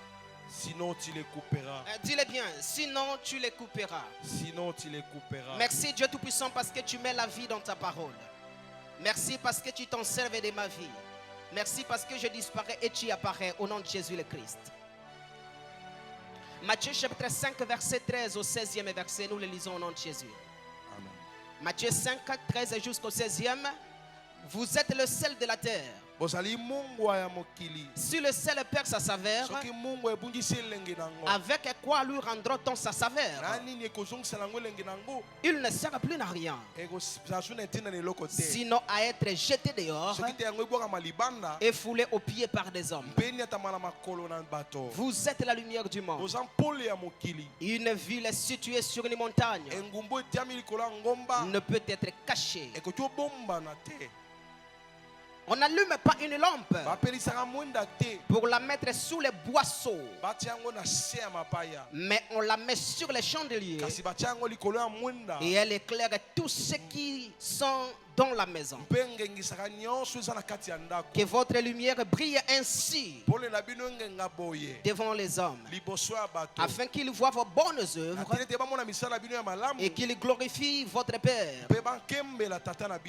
Sinon tu les couperas. Dis-le bien, sinon tu les couperas. Sinon tu les couperas. Merci Dieu Tout-Puissant parce que tu mets la vie dans ta parole. Merci parce que tu t'en serves de ma vie. Merci parce que je disparais et tu apparais au nom de Jésus le Christ. Matthieu chapitre 5, verset 13 au 16e verset, nous le lisons au nom de Jésus. Amen. Matthieu 5, 13 jusqu'au 16e. Vous êtes le sel de la terre. Si le sel perd sa saveur, avec quoi lui rendra-t-on sa saveur? Il ne sert plus à rien, sinon à être jeté dehors et foulé aux pieds par des hommes. Vous êtes la lumière du monde. Une ville située sur une montagne ne peut être cachée. On n'allume pas une lampe pour la mettre sous les boisseaux, mais on la met sur les chandeliers et elle éclaire tous ceux qui sont dans la maison. Que votre lumière brille ainsi devant les hommes, afin qu'ils voient vos bonnes œuvres et qu'ils glorifient votre Père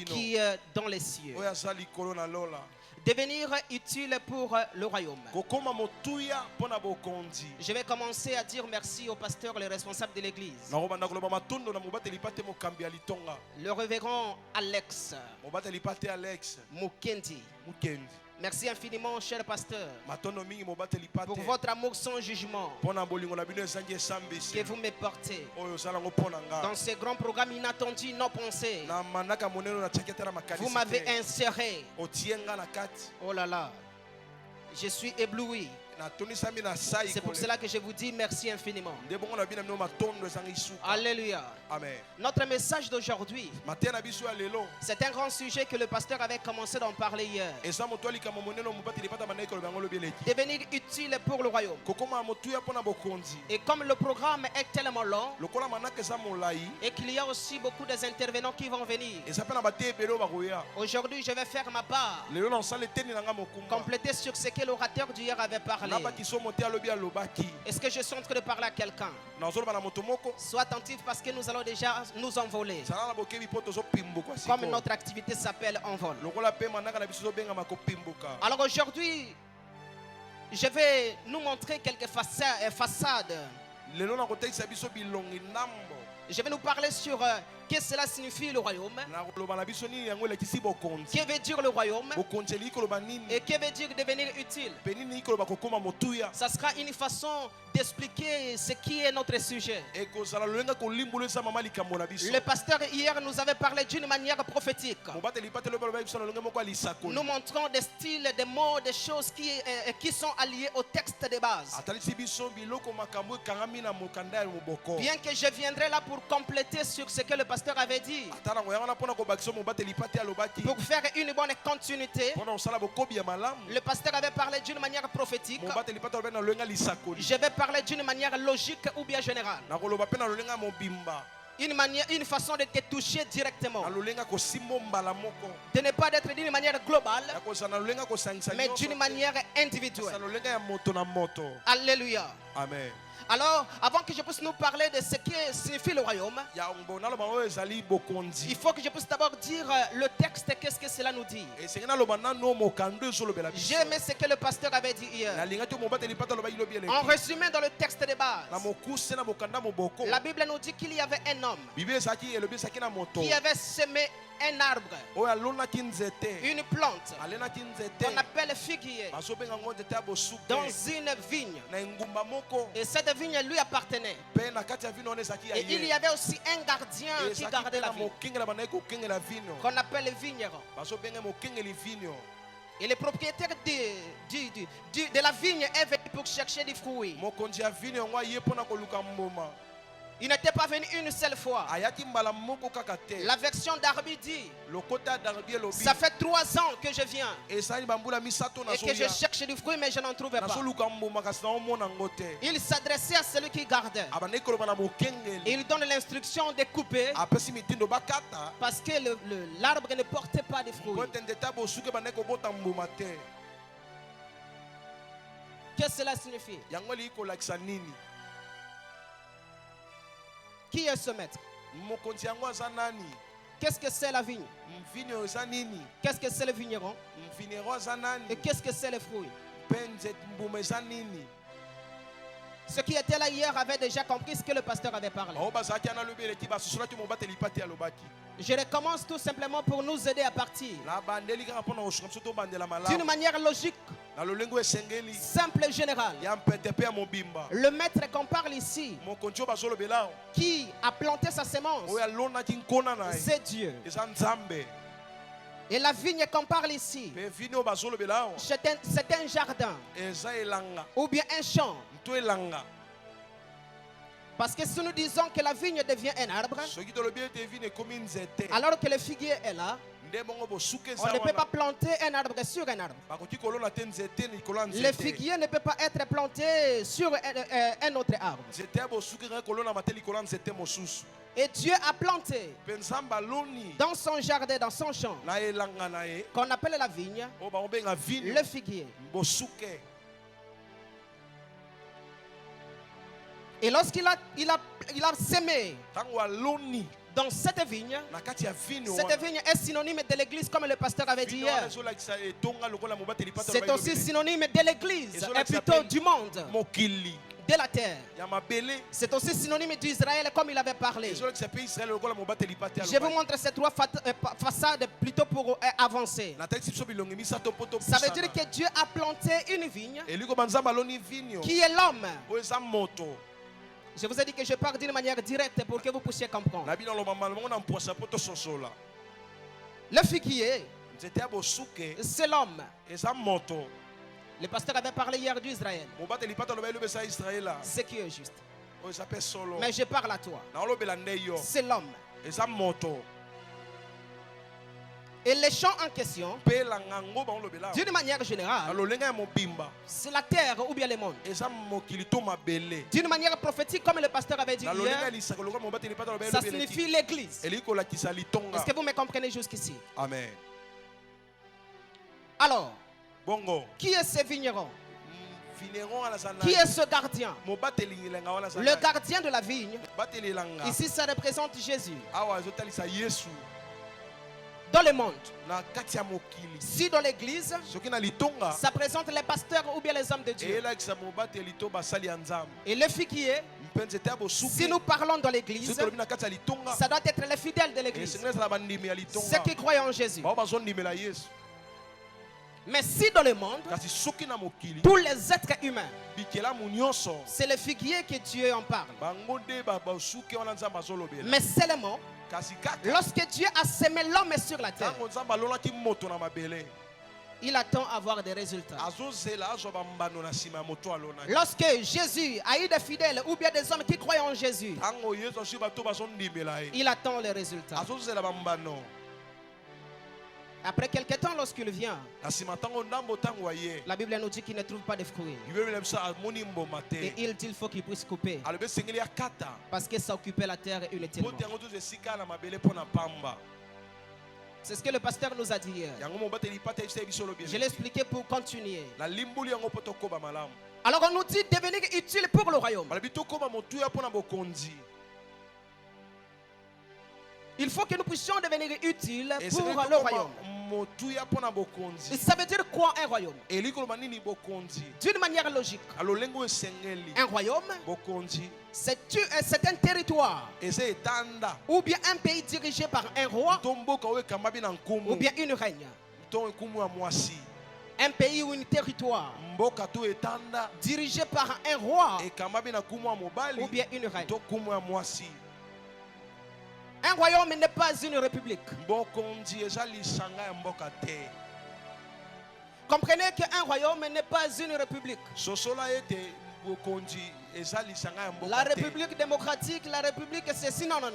qui est dans les cieux. Devenir utile pour le royaume. Je vais commencer à dire merci au pasteur, les responsables de l'église. Le révérend Alex Mukendi. Merci infiniment, cher pasteur, pour votre amour sans jugement que vous me portez dans ce grand programme inattendu, non pensé. Vous m'avez inséré. Oh là là, je suis ébloui. C'est pour cela que je vous dis merci infiniment. Alléluia. Amen. Notre message d'aujourd'hui, c'est un grand sujet que le pasteur avait commencé d'en parler hier. Devenir utile pour le royaume. Et comme le programme est tellement long et qu'il y a aussi beaucoup d'intervenants qui vont venir, aujourd'hui je vais faire ma part, compléter sur ce que l'orateur d'hier avait parlé. Est-ce que je suis en train de parler à quelqu'un? Sois attentif parce que nous allons déjà nous envoler. Comme notre activité s'appelle envol. Alors aujourd'hui, je vais nous montrer quelques façades. Je vais nous parler sur que cela signifie le royaume. Que veut dire le royaume? Et que veut dire devenir utile? Ça sera une façon d'expliquer ce qui est notre sujet. Le pasteur hier nous avait parlé d'une manière prophétique. Nous montrons des styles, des mots, des choses qui sont alliées au texte de base. Bien que je viendrai là pour compléter sur ce que le pasteur avait dit, pour faire une bonne continuité, le pasteur avait parlé d'une manière prophétique. Je vais parler d'une manière logique ou bien générale. Une façon de te toucher directement. De ne pas être d'une manière globale, mais d'une manière individuelle. Alléluia. Amen. Alors, avant que je puisse nous parler de ce que signifie le royaume, il faut que je puisse d'abord dire le texte, qu'est-ce que cela nous dit. J'aime ce que le pasteur avait dit hier. En résumé dans le texte de base, la Bible nous dit qu'il y avait un homme qui avait semé un arbre, une plante qu'on appelle figuier, dans une vigne. Et cette vigne lui appartenait. Et il y avait aussi un gardien qui gardait la vigne, qu'on appelle le vigneron. Et le propriétaire de la vigne est venu pour chercher des fruits. Il n'était pas venu une seule fois. La version d'Arbi dit, ça fait 3 ans que je viens et que je cherche du fruit mais je n'en trouvais pas. Il s'adressait à celui qui gardait. Et il donne l'instruction de couper parce que l'arbre ne portait pas de fruits. Qu'est-ce que cela signifie? Qui est ce maître? Qu'est-ce que c'est la vigne? Qu'est-ce que c'est le vigneron? Et qu'est-ce que c'est le fruit? Ceux qui étaient là hier avaient déjà compris ce que le pasteur avait parlé. Je recommence tout simplement pour nous aider à partir d'une manière logique, simple et générale. Le maître qu'on parle ici, qui a planté sa semence, c'est Dieu. Et la vigne qu'on parle ici, c'est un jardin ou bien un champ. Parce que si nous disons que la vigne devient un arbre, alors que le figuier est là, on ne peut pas planter un arbre sur un arbre. Le figuier ne peut pas être planté sur un autre arbre. Et Dieu a planté dans son jardin, dans son champ, qu'on appelle la vigne, le figuier. Et lorsqu'il a semé dans cette vigne est synonyme de l'église, comme le pasteur avait dit hier. C'est aussi synonyme de l'église, et plutôt du monde, de la terre. C'est aussi synonyme d'Israël, comme il avait parlé. Je vous montre ces trois façades plutôt pour avancer. Ça veut dire que Dieu a planté une vigne qui est l'homme. Je vous ai dit que je parle d'une manière directe pour que vous puissiez comprendre. Le figuier, c'est l'homme. Le pasteur avait parlé hier d'Israël. Ce qui est juste. Mais je parle à toi. C'est l'homme. Et les champs en question, d'une manière générale, c'est la terre ou bien le monde. D'une manière prophétique, comme le pasteur avait dit hier, ça signifie l'église. Est-ce que vous me comprenez jusqu'ici? Amen. Alors, qui est ce vigneron? Qui est ce gardien? Le gardien de la vigne. Ici, ça représente Jésus. Dans le monde, si dans l'église, ça présente les pasteurs ou bien les hommes de Dieu. Et le figuier, si nous parlons dans l'église, ça doit être les fidèles de l'église, ceux qui croient en Jésus. Mais si dans le monde, tous les êtres humains, c'est le figuier que Dieu en parle. Mais seulement, lorsque Dieu a semé l'homme sur la terre, il attend à avoir des résultats. Lorsque Jésus a eu des fidèles ou bien des hommes qui croient en Jésus, il attend les résultats. Après quelque temps, lorsqu'il vient, la Bible nous dit qu'il ne trouve pas de fruits. Et il dit qu'il faut qu'il puisse couper, parce que ça occupait la terre inutilement. C'est ce que le pasteur nous a dit hier. Je l'ai expliqué pour continuer. Alors on nous dit devenir utile pour le royaume. Il faut que nous puissions devenir utiles pour le royaume. Ça veut dire quoi un royaume? D'une manière logique, un royaume, c'est un territoire ou bien un pays dirigé par un roi ou bien une reine. Un pays ou un territoire dirigé par un roi ou bien une reine. Un royaume n'est pas une république. Comprenez qu'un royaume n'est pas une république. La république démocratique, la république c'est si, non. Un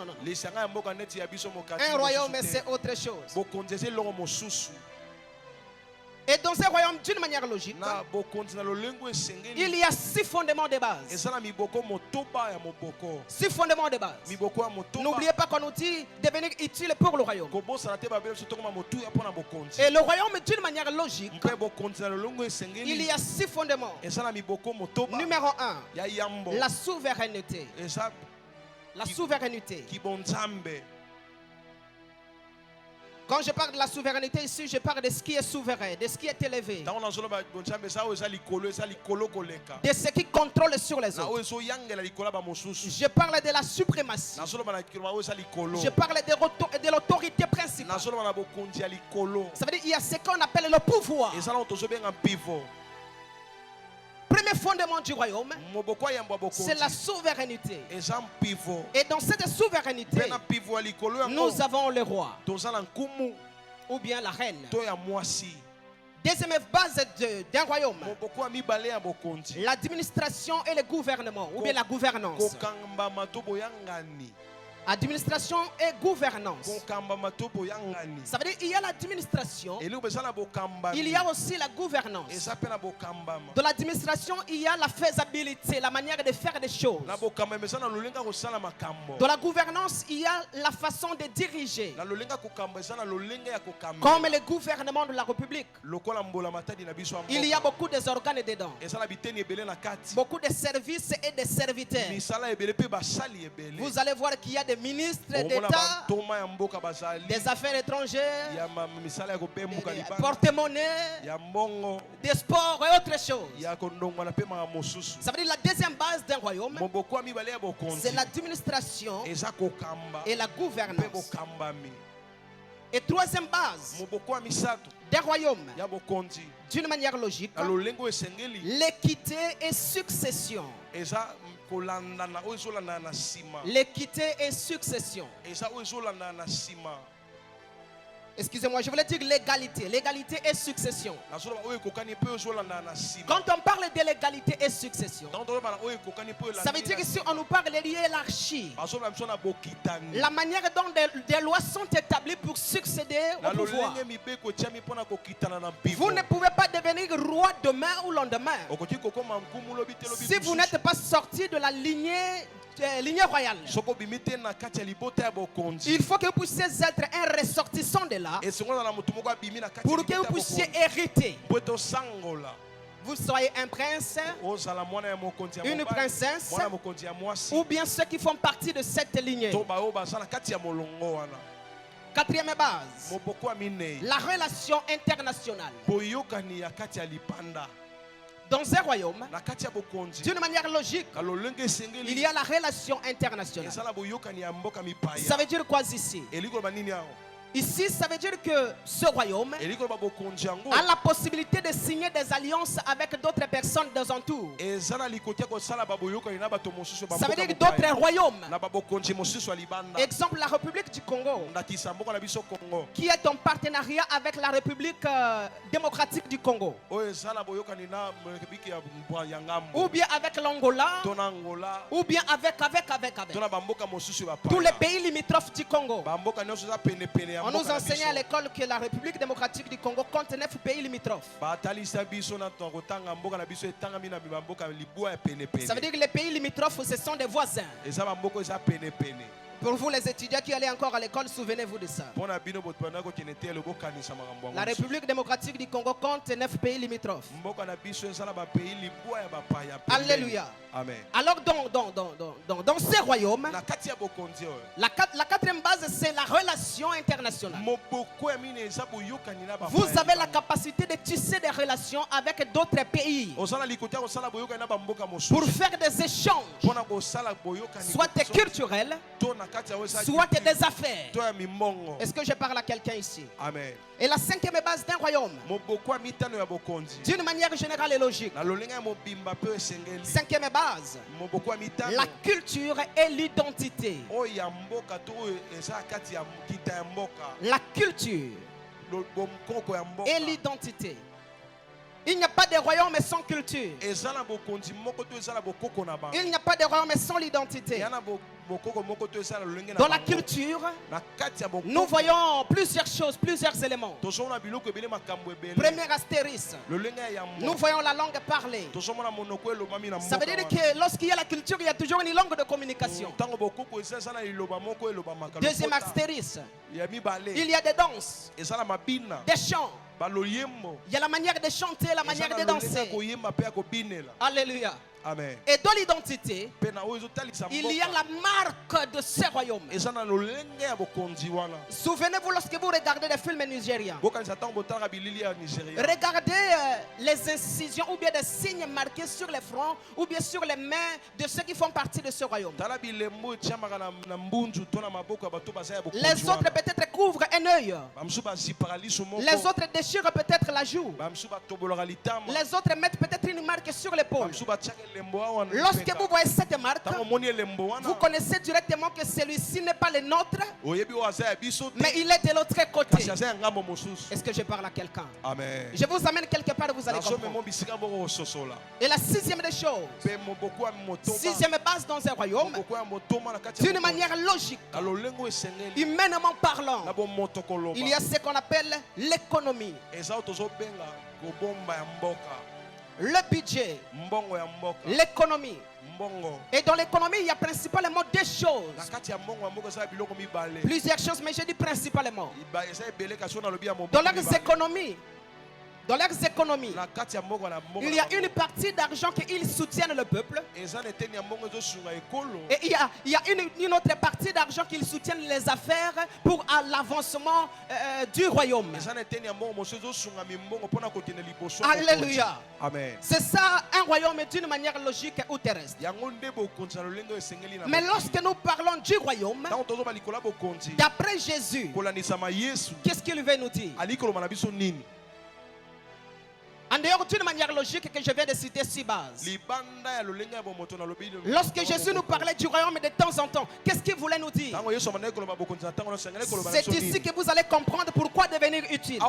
royaume c'est autre chose. Et dans un royaume, d'une manière logique, il y a 6 fondements de base. 6 fondements de base. N'oubliez pas qu'on nous dit devenir utile pour le royaume. Et le royaume, d'une manière logique, il y a 6 fondements. Numéro 1, la souveraineté. La souveraineté. Quand je parle de la souveraineté ici, je parle de ce qui est souverain, de ce qui est élevé, de ce qui contrôle sur les autres. Je parle de la suprématie. Je parle de l'autorité principale. Ça veut dire qu'il y a ce qu'on appelle le pouvoir. Premier fondement du royaume, c'est la souveraineté. Et dans cette souveraineté, nous avons le roi ou bien la reine. Deuxième base d'un royaume, l'administration et le gouvernement ou bien la gouvernance. Administration et gouvernance. Ça veut dire qu'il y a l'administration, il y a aussi la gouvernance. Dans l'administration, il y a la faisabilité, la manière de faire des choses. Dans la gouvernance, il y a la façon de diriger. Comme le gouvernement de la République, il y a beaucoup d'organes dedans, beaucoup de services et de serviteurs. Vous allez voir qu'il y a des ministres d'État, des affaires étrangères, des porte-monnaie, des sports et autres choses. Ça veut dire la deuxième base d'un royaume, c'est l'administration et la gouvernance. Et troisième base d'un royaume, d'une manière logique, l'équité et succession. L'équité et succession. Excusez-moi, je voulais dire l'égalité. L'égalité et succession. Quand on parle de l'égalité et succession, ça veut dire que si on nous parle de hiérarchie, la manière dont des lois sont établies pour succéder au pouvoir. Vous ne pouvez pas devenir roi demain ou lendemain si vous n'êtes pas sorti de la lignée royale. Il faut que vous puissiez être un ressortissant de là pour que vous puissiez hériter. Vous soyez un prince, une princesse, ou bien ceux qui font partie de cette lignée. Quatrième base, la relation internationale. Dans un royaume, d'une manière logique, il y a la relation internationale. Ça veut dire quoi ici? Ici, ça veut dire que ce royaume a la possibilité de signer des alliances avec d'autres personnes des entours. Ça veut dire d'autres royaumes. Exemple, la République du Congo, qui est en partenariat avec la République démocratique du Congo. Ou bien avec l'Angola. Ou bien avec. Tous les pays limitrophes du Congo. On nous enseignait à l'école que la République démocratique du Congo compte 9 pays limitrophes. Ça veut dire que les pays limitrophes, ce sont des voisins. Pour vous les étudiants qui allez encore à l'école, souvenez-vous de ça. La République démocratique du Congo compte 9 pays limitrophes. Alléluia. Amen. Alors dans ces royaumes, la quatrième base, c'est la relation internationale. Vous avez la capacité de tisser des relations avec d'autres pays pour faire des échanges, soit culturels, soit des affaires. Est-ce que je parle à quelqu'un ici? Amen. Et la cinquième base d'un royaume, d'une manière générale et logique, cinquième base, la culture et l'identité. La culture et l'identité. Il n'y a pas de royaume sans culture. Il n'y a pas de royaume sans l'identité. Dans la culture, nous voyons plusieurs choses, plusieurs éléments. Premier astérisque, nous voyons la langue parlée. Ça veut dire que lorsqu'il y a la culture, il y a toujours une langue de communication. Deuxième astérisque, il y a des danses, des chants. Il y a la manière de chanter, la manière de danser. Alléluia. Amen. Et dans l'identité, il y a la marque de ce royaume. Souvenez-vous lorsque vous regardez des films nigériens. Regardez les incisions ou bien des signes marqués sur les fronts ou bien sur les mains de ceux qui font partie de ce royaume. Les autres peut-être couvrent un œil. Les autres déchirent peut-être la joue. Les autres mettent peut-être une marque sur l'épaule. Lorsque vous voyez cette marque, vous connaissez directement que celui-ci n'est pas le nôtre, mais il est de l'autre côté. Est-ce que je parle à quelqu'un? Je vous amène quelque part et vous allez comprendre. Et la sixième des choses, sixième base dans un royaume, d'une manière logique, humainement parlant, il y a ce qu'on appelle l'économie. Le budget, l'économie. Et dans l'économie, il y a principalement deux choses. Plusieurs choses, mais je dis principalement. Dans leurs économies, il y a une partie d'argent qu'ils soutiennent le peuple. Et il y a une autre partie d'argent qu'ils soutiennent les affaires pour l'avancement du royaume. Alléluia. Amen. C'est ça un royaume d'une manière logique ou terrestre. Mais lorsque nous parlons du royaume, d'après Jésus, qu'est-ce qu'il veut nous dire? En dehors d'une manière logique que je viens de citer six bases. Lorsque Jésus nous parlait du royaume de temps en temps, qu'est-ce qu'il voulait nous dire? C'est ici que vous allez comprendre pourquoi devenir utile.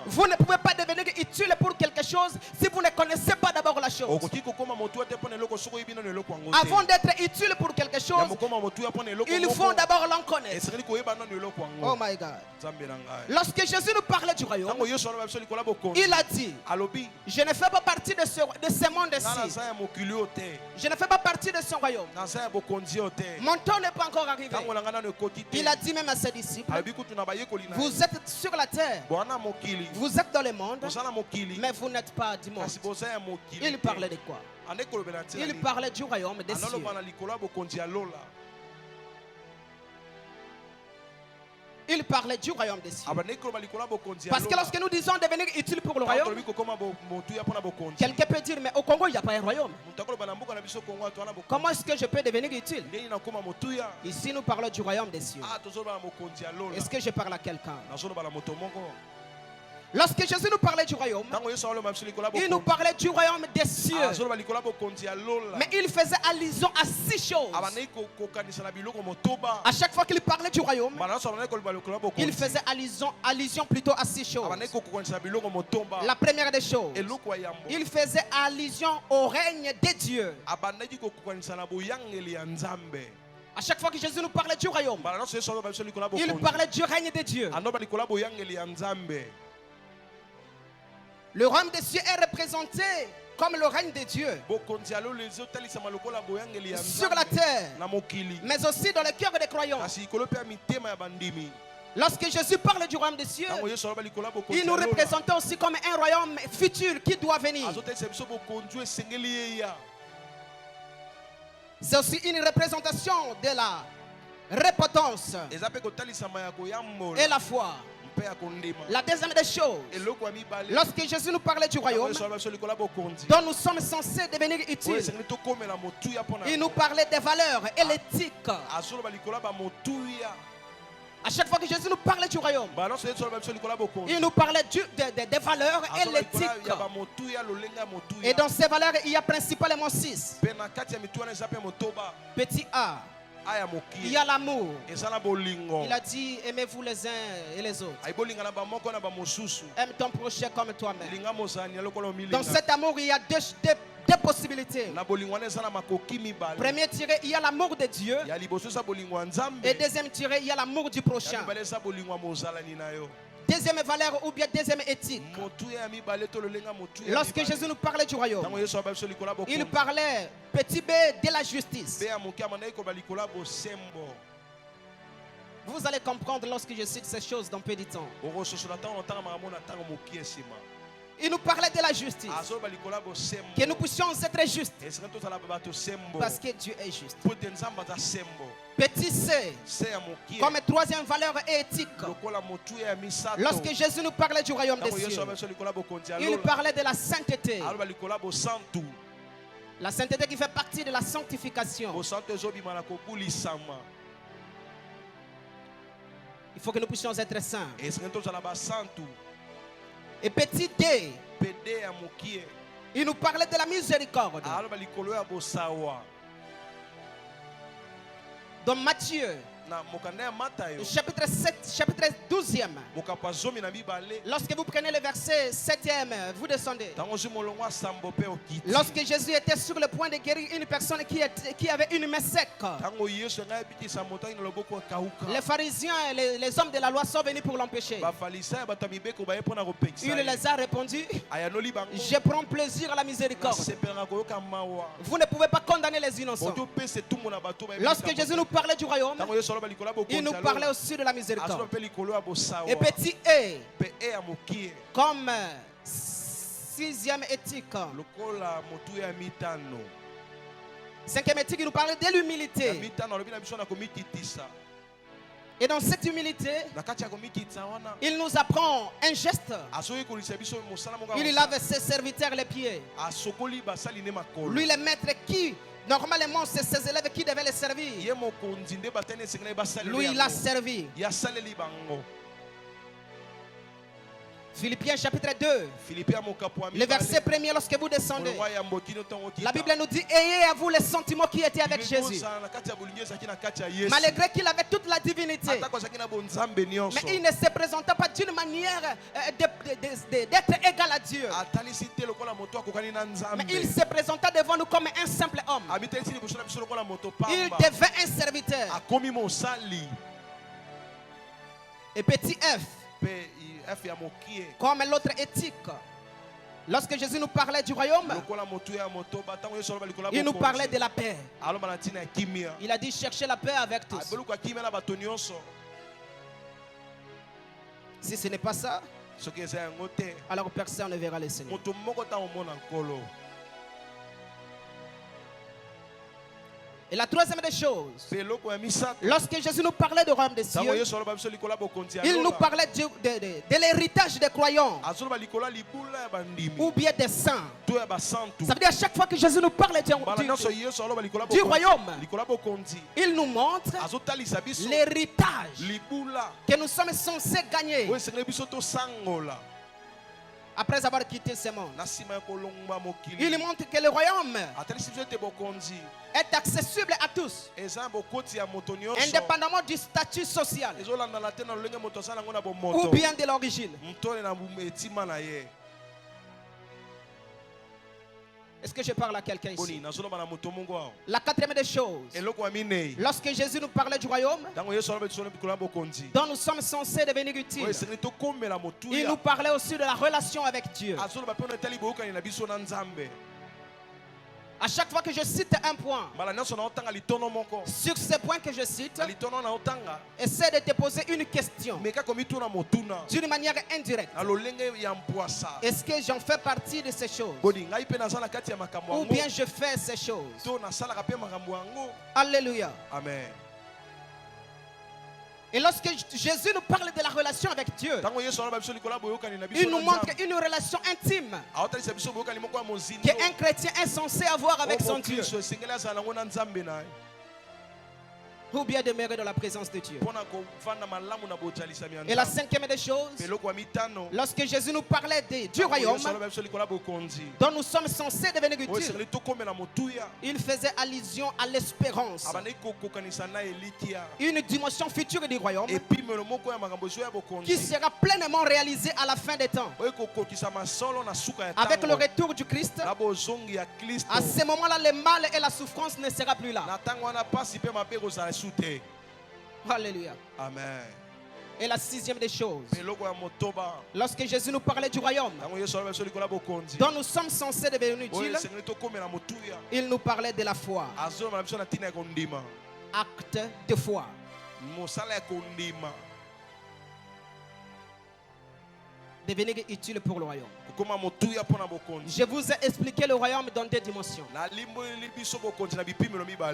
Vous ne pouvez pas devenir utile pour quelque chose si vous ne connaissez pas d'abord la chose. Avant d'être utile pour quelque chose, il faut d'abord l'en connaître. Oh my God. Lorsque Jésus nous parlait du royaume, il a dit, je ne fais pas partie de ce monde-ci. Je ne fais pas partie de ce royaume. Mon temps n'est pas encore arrivé. Il a dit même à ses disciples, vous êtes sur la terre, vous êtes dans le monde, mais vous n'êtes pas du monde. Il parlait de quoi? Il parlait du royaume des cieux. Il parlait du royaume des cieux. Parce que lorsque nous disons devenir utile pour le royaume, quelqu'un peut dire, mais au Congo, il n'y a pas un royaume. Comment est-ce que je peux devenir utile? Ici, nous parlons du royaume des cieux. Est-ce que je parle à quelqu'un? Lorsque Jésus nous parlait du royaume, il nous parlait du royaume des cieux. Mais il faisait allusion à six choses. À chaque fois qu'il parlait du royaume, il faisait allusion plutôt à six choses. La première des choses, il faisait allusion au règne des dieux. À chaque fois que Jésus nous parlait du royaume, il parlait du règne des dieux. Le royaume des cieux est représenté comme le règne de Dieu sur la terre, mais aussi dans le cœur des croyants. Lorsque Jésus parle du royaume des cieux, il nous représente aussi comme un royaume futur qui doit venir. C'est aussi une représentation de la repentance et la foi. La deuxième des choses, lorsque Jésus nous parlait du royaume dont nous sommes censés devenir utiles, il nous parlait des valeurs et l'éthique. À chaque fois que Jésus nous parlait du royaume, il nous parlait des valeurs et l'éthique. Et dans ces valeurs, il y a principalement 6. Petit A, il y a l'amour. Il a dit, aimez-vous les uns et les autres. Aime ton prochain comme toi-même. Dans cet amour, il y a deux possibilités. Premier tiré, il y a l'amour de Dieu. Et deuxième tiré, il y a l'amour du prochain. Deuxième valeur ou bien deuxième éthique. Lorsque Jésus nous parlait du royaume, il parlait petit b de la justice. Vous allez comprendre lorsque je cite ces choses dans peu de temps. Il nous parlait de la justice. Que nous puissions être justes. Parce que Dieu est juste. Petit C, comme troisième valeur éthique. Lorsque Jésus nous parlait du royaume des cieux, il parlait de la sainteté. La sainteté qui fait partie de la sanctification. Il faut que nous puissions être saints. Et petit D, il nous parlait de la miséricorde. Dans Matthieu, chapitre 7, chapitre 12e. Lorsque vous prenez le verset 7e, vous descendez. Lorsque Jésus était sur le point de guérir une personne qui avait une main sec, les pharisiens et les hommes de la loi sont venus pour l'empêcher. Il les a répondu: je prends plaisir à la miséricorde. Vous ne pouvez pas condamner les innocents. Lorsque Jésus nous parlait du royaume, il nous parlait aussi de la miséricorde. Et petit E, comme sixième éthique. Cinquième éthique, il nous parlait de l'humilité. Et dans cette humilité, il nous apprend un geste. Il lave ses serviteurs les pieds. Lui, le maître qui, normalement, c'est ses élèves qui devaient les servir. Lui, il a servi. Philippiens chapitre 2, le verset 1er, lorsque vous descendez, la Bible nous dit: ayez à vous les sentiments qui étaient avec Jésus. Malgré qu'il avait toute la divinité, mais il ne se présentait pas d'une manière d'être égal à Dieu. Mais il se présenta devant nous comme un simple homme. Il devait un serviteur. Et petit F, comme l'autre éthique. Lorsque Jésus nous parlait du royaume, il nous parlait de la paix. Il a dit: cherchez la paix avec tous. Si ce n'est pas ça, alors personne ne verra le Seigneur. Et la troisième des choses, lorsque Jésus nous parlait du royaume des cieux, il nous parlait de l'héritage des croyants ou bien des saints. Ça veut dire à chaque fois que Jésus nous parlait du royaume, il nous montre l'héritage que nous sommes censés gagner après avoir quitté ce monde. Il montre que le royaume est accessible à tous, indépendamment du statut social ou bien de l'origine. Est-ce que je parle à quelqu'un ici? La quatrième des choses, lorsque Jésus nous parlait du royaume dont nous sommes censés devenir utiles, il nous parlait aussi de la relation avec Dieu. À chaque fois que je cite un point, sur ce point que je cite, essaie de te poser une question d'une manière indirecte. Est-ce que j'en fais partie de ces choses? Ou bien je fais ces choses? Alléluia. Amen. Et lorsque Jésus nous parle de la relation avec Dieu, il nous montre une relation intime qu'un chrétien est censé avoir avec son Dieu, ou bien demeurer dans la présence de Dieu. Et la cinquième des choses, lorsque Jésus nous parlait du royaume dont nous sommes censés devenir utiles, il faisait allusion à l'espérance, une dimension future du royaume qui sera pleinement réalisée à la fin des temps. Avec le retour du Christ, à ce moment-là, le mal et la souffrance ne seront plus là. Alléluia. Amen. Et la sixième des choses, lorsque Jésus nous parlait du royaume dont nous sommes censés devenir utiles, il nous parlait de la foi. Acte de foi. devenir utile pour le royaume. Je vous ai expliqué le royaume dans deux dimensions.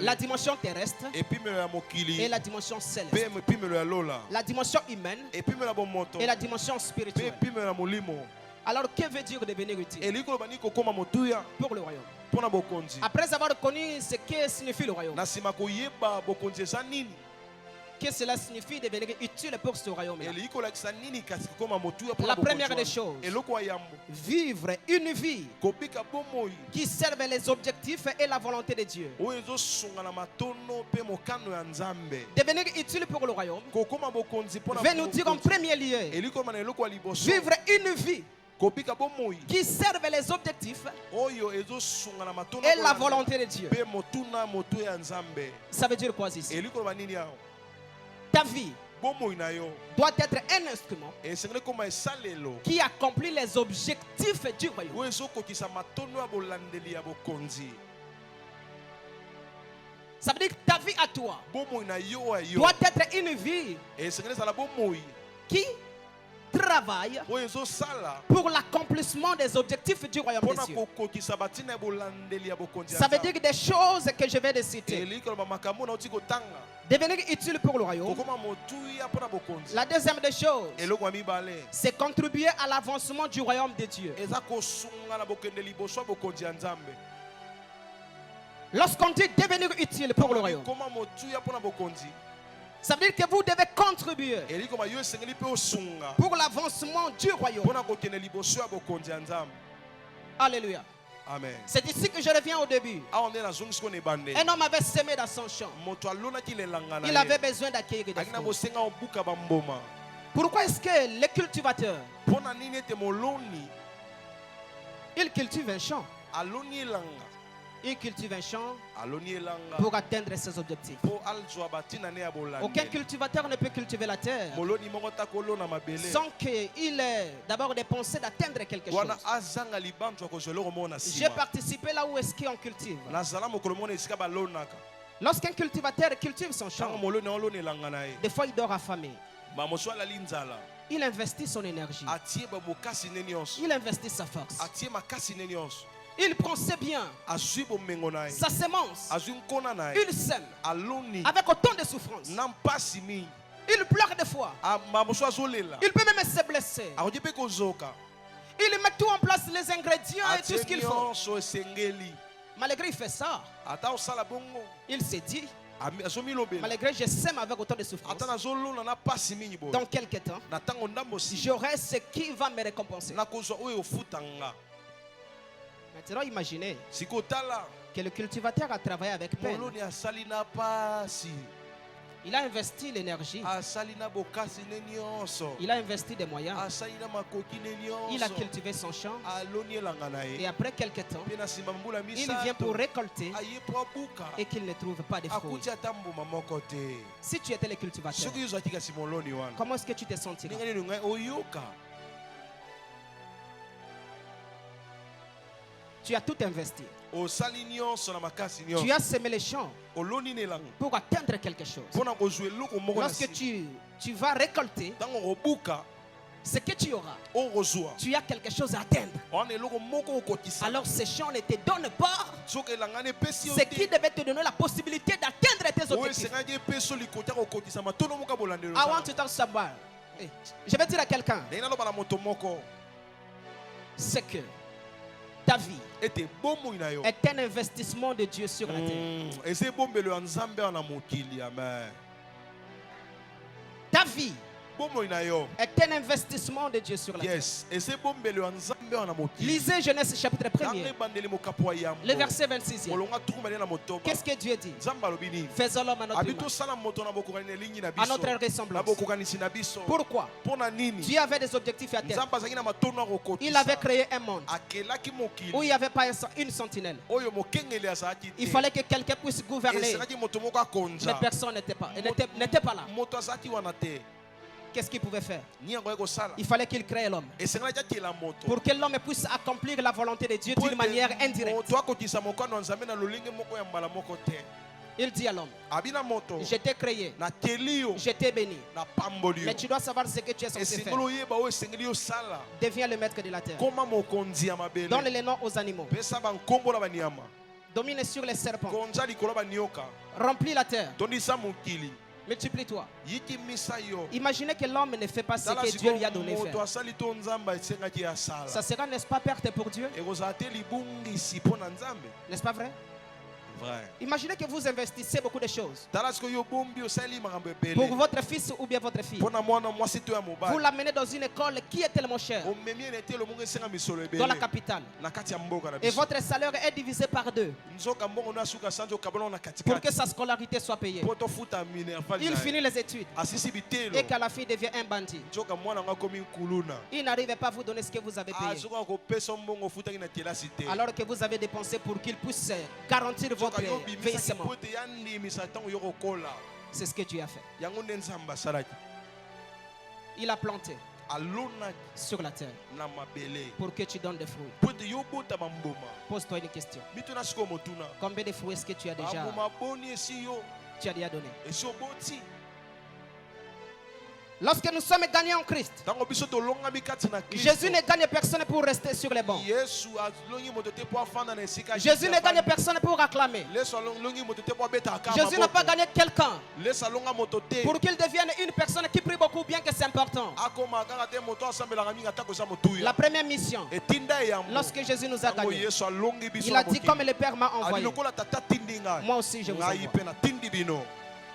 La dimension terrestre et la dimension céleste. La dimension humaine et la dimension spirituelle. Alors, que veut dire devenir utile pour le royaume? Après avoir connu ce que signifie le royaume, que cela signifie devenir utile pour ce royaume. La première des choses, vivre une vie qui serve les objectifs et la volonté de Dieu. Devenir utile pour le royaume veut nous dire en premier lieu, vivre une vie qui servent les objectifs et la volonté de Dieu. Ça veut dire quoi ici? Ta vie doit être un instrument qui accomplit les objectifs du royaume. Ça veut dire que ta vie à toi doit être une vie qui travaille pour l'accomplissement des objectifs du royaume des cieux. Ça veut dire des choses que je vais te citer. Devenir utile pour le royaume. La deuxième des choses, c'est contribuer à l'avancement du royaume de Dieu. Lorsqu'on dit devenir utile pour le royaume, ça veut dire que vous devez contribuer pour l'avancement du royaume. Alléluia. Amen. C'est ici que je reviens au début. Un homme avait semé dans son champ. Il avait besoin d'accueillir des fruits. Pourquoi est-ce que les cultivateurs, ils cultivent un champ? Il cultive un champ pour atteindre ses objectifs. Aucun cultivateur ne peut cultiver la terre sans qu'il ait d'abord des pensées d'atteindre quelque chose. J'ai participé là où est-ce qu'on cultive. Lorsqu'un cultivateur cultive son champ, des fois il dort affamé. Il investit son énergie. Il investit sa force. Il prend ses biens, sa semence, il sème avec autant de souffrance. Il pleure des fois. Il peut même se blesser. Il met tout en place, les ingrédients et tout ce qu'il faut. Malgré il fait ça, il s'est dit, malgré je sème avec autant de souffrance, dans quelques temps, j'aurai ce qui va me récompenser. Maintenant, imaginez que le cultivateur a travaillé avec peine. Il a investi l'énergie. Il a investi des moyens. Il a cultivé son champ. Et après quelques temps, il vient pour récolter et qu'il ne trouve pas de fruits. Si tu étais le cultivateur, comment est-ce que tu te sentirais? Tu as tout investi. Tu as semé les champs pour atteindre quelque chose. Lorsque tu vas récolter ce que tu auras, tu as quelque chose à atteindre. Alors ces champs ne te donnent pas ce qui devait te donner la possibilité d'atteindre tes objectifs. I want to tell somebody. Je vais dire à quelqu'un, c'est que ta vie est un investissement de Dieu sur la terre. Ta vie est un investissement de Dieu sur la terre. Lisez Genèse chapitre 1er, le verset 26. Qu'est-ce que Dieu dit? Faisons l'homme à notre image, à notre ressemblance. Pourquoi? Dieu avait des objectifs à terre. Il avait créé un monde où il n'y avait pas une sentinelle. Il fallait que quelqu'un puisse gouverner, mais personne n'était pas là. Qu'est-ce qu'il pouvait faire? Il fallait qu'il crée l'homme pour que l'homme puisse accomplir la volonté de Dieu d'une manière indirecte. Il dit à l'homme, je t'ai créé, je t'ai béni, mais tu dois savoir ce que tu es censé faire. Deviens le maître de la terre. Donne les noms aux animaux. Domine sur les serpents. Remplis la terre. Multiplie-toi. Imaginez que l'homme ne fait pas ce que Dieu lui a donné faire. Ça sera, n'est-ce pas, perte pour Dieu? N'est-ce pas vrai? Imaginez que vous investissez beaucoup de choses pour votre fils ou bien votre fille. Vous l'amenez dans une école qui est tellement chère, dans la capitale, et votre salaire est divisé par 2 pour que sa scolarité soit payée. Il finit les études et qu'à la fin devient un bandit. Il n'arrive pas à vous donner ce que vous avez payé, alors que vous avez dépensé pour qu'il puisse garantir votre vieillissement. C'est ce que Dieu a fait. Il a planté sur la terre pour que tu donnes des fruits. Pose-toi une question. Combien de fruits est-ce que tu as déjà donné? Lorsque nous sommes gagnés en Christ, Jésus ne gagne personne pour rester sur les bancs. Jésus ne gagne personne pour acclamer. Jésus n'a pas gagné quelqu'un pour qu'il devienne une personne qui prie beaucoup, bien que c'est important. La première mission, lorsque Jésus nous a gagnés, il a dit, comme le Père m'a envoyé, moi aussi je vous envoie.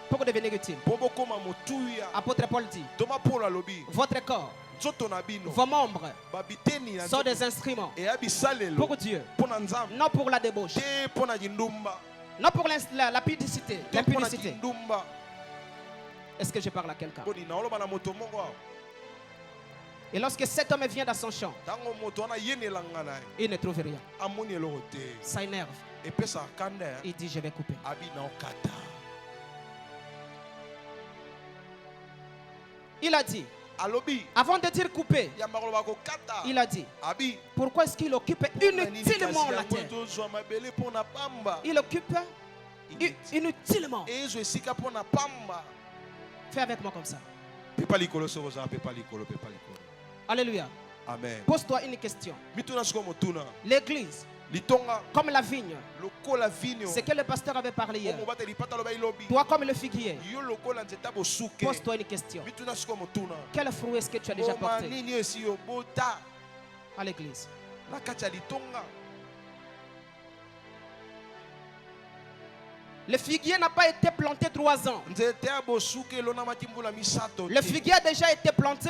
Pour devenir utile. Apôtre Paul dit, votre corps, vos membres sont des instruments pour Dieu, non pour la débauche, non pour la pudicité, l'impunicité. Est-ce que je parle à quelqu'un? Et lorsque cet homme vient dans son champ, il ne trouve rien. Ça énerve. Il dit, je vais couper. Il a dit, avant de dire couper, il a dit, pourquoi est-ce qu'il occupe inutilement la terre? Il occupe inutilement. Fais avec moi comme ça. Alléluia. Amen. Pose-toi une question. L'église, comme la vigne, c'est que le pasteur avait parlé hier. Toi comme le figuier, pose-toi une question. Quel fruit est-ce que tu as déjà porté à l'église? Le figuier n'a pas été planté 3 ans. Le figuier a déjà été planté,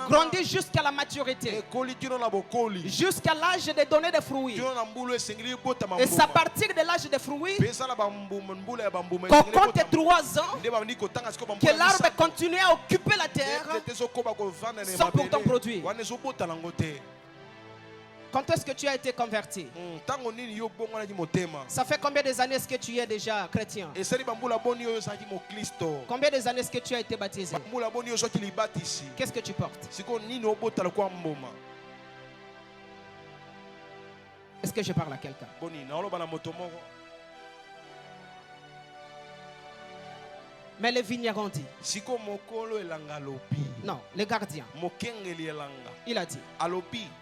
grandi jusqu'à la maturité, jusqu'à l'âge de donner des fruits. Et c'est à partir de l'âge des fruits qu'on compte 3 ans que l'arbre continue à occuper la terre sans pourtant produire. Quand est-ce que tu as été converti? Ça fait combien des années est-ce que tu es déjà chrétien? Combien des années est-ce que tu as été baptisé? Qu'est-ce que tu portes? Est-ce que je parle à quelqu'un? Mais le vigneron dit, non, le gardien, il a dit,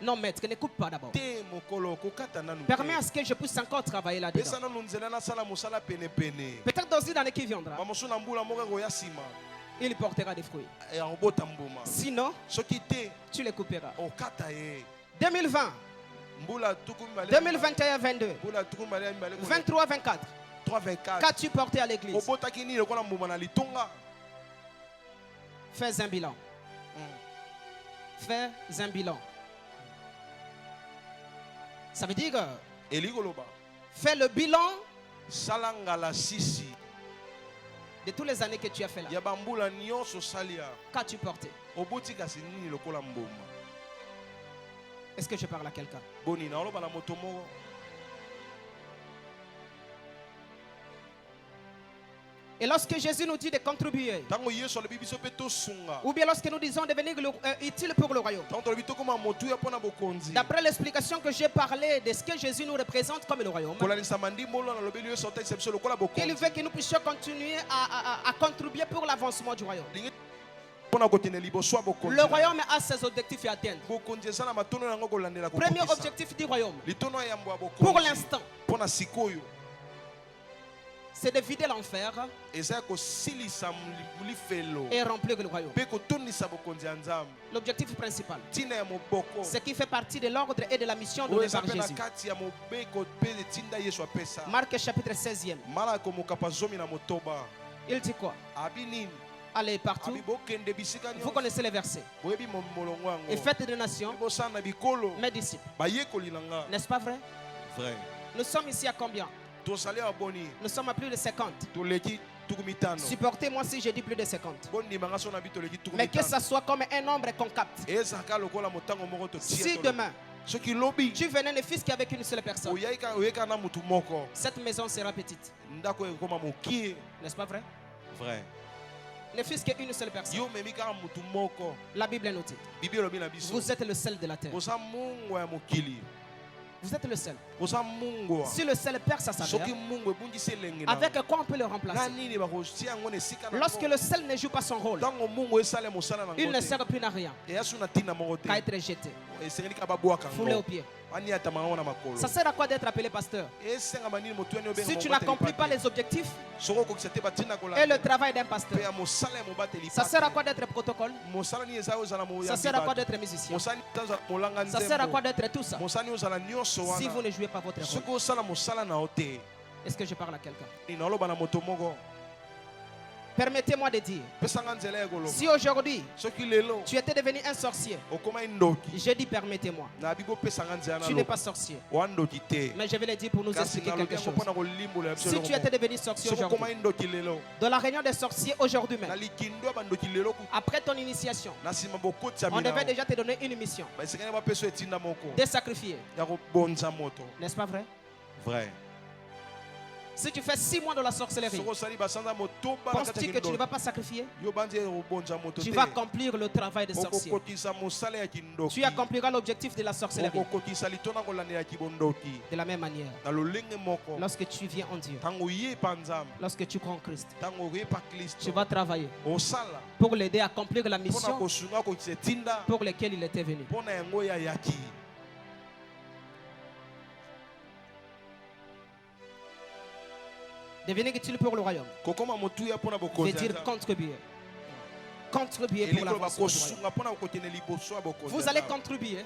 non maître, ne coupe pas d'abord. Permets à ce que je puisse encore travailler là-dedans. Peut-être dans une année qui viendra, il portera des fruits. Sinon, tu les couperas. 2020, 2021, 22, 23, 24. Qu'as-tu porté à l'église? Fais un bilan. Fais un bilan. Ça veut dire fais le bilan de toutes les années que tu as fait là. Qu'as-tu porté? Est-ce que je parle à quelqu'un? Et lorsque Jésus nous dit de contribuer, ou bien lorsque nous disons devenir utile pour le royaume, d'après l'explication que j'ai parlé de ce que Jésus nous représente comme le royaume, il veut que nous puissions continuer à contribuer pour l'avancement du royaume. Le royaume a ses objectifs à atteindre. Premier objectif du royaume, pour l'instant, c'est de vider l'enfer et remplir le royaume. L'objectif principal, ce qui fait partie de l'ordre et de la mission donnée par Jésus. Marc chapitre 16e. Il dit quoi? Allez partout. Vous connaissez les versets. Et faites des nations mes disciples. N'est-ce pas vrai? Vrai. Nous sommes ici à combien? Nous sommes à plus de 50. Supportez-moi si je dis plus de 50. Mais que ça soit comme un nombre qu'on capte. Si demain tu venais ne fût qu'avec une seule personne, cette maison sera petite. N'est-ce pas vrai? Vrai. Ne fût qu'une seule personne. La Bible nous dit, vous êtes le sel de la terre. Vous êtes le sel. Si le sel perd sa saveur, avec quoi on peut le remplacer? Lorsque le sel ne joue pas son rôle, il ne sert plus à rien qu'à être jeté, foulé aux pieds. Ça sert à quoi d'être appelé pasteur? Si tu n'accomplis pas les objectifs et le travail d'un pasteur, ça sert à quoi d'être protocole? Ça sert à quoi d'être musicien? Ça sert à quoi d'être tout ça si vous ne jouez pas votre rôle? Est-ce que je parle à quelqu'un? Permettez-moi de dire, si aujourd'hui tu étais devenu un sorcier, j'ai dit permettez-moi, tu n'es pas sorcier, mais je vais le dire pour nous expliquer quelque chose. Si tu étais devenu sorcier aujourd'hui, dans la réunion des sorciers aujourd'hui même, après ton initiation, on devait déjà te donner une mission de sacrifier. N'est-ce pas vrai? Vrai. Si tu fais 6 mois de la sorcellerie, penses-tu que tu ne vas pas sacrifier? Tu vas accomplir le travail de sorcier. Tu accompliras l'objectif de la sorcellerie. De la même manière, lorsque tu viens en Dieu, lorsque tu crois en Christ, tu vas travailler pour l'aider à accomplir la mission pour laquelle il était venu. Devenir utile pour le royaume veut dire contribuer. Contribuer pour l'avancement du royaume. Vous allez contribuer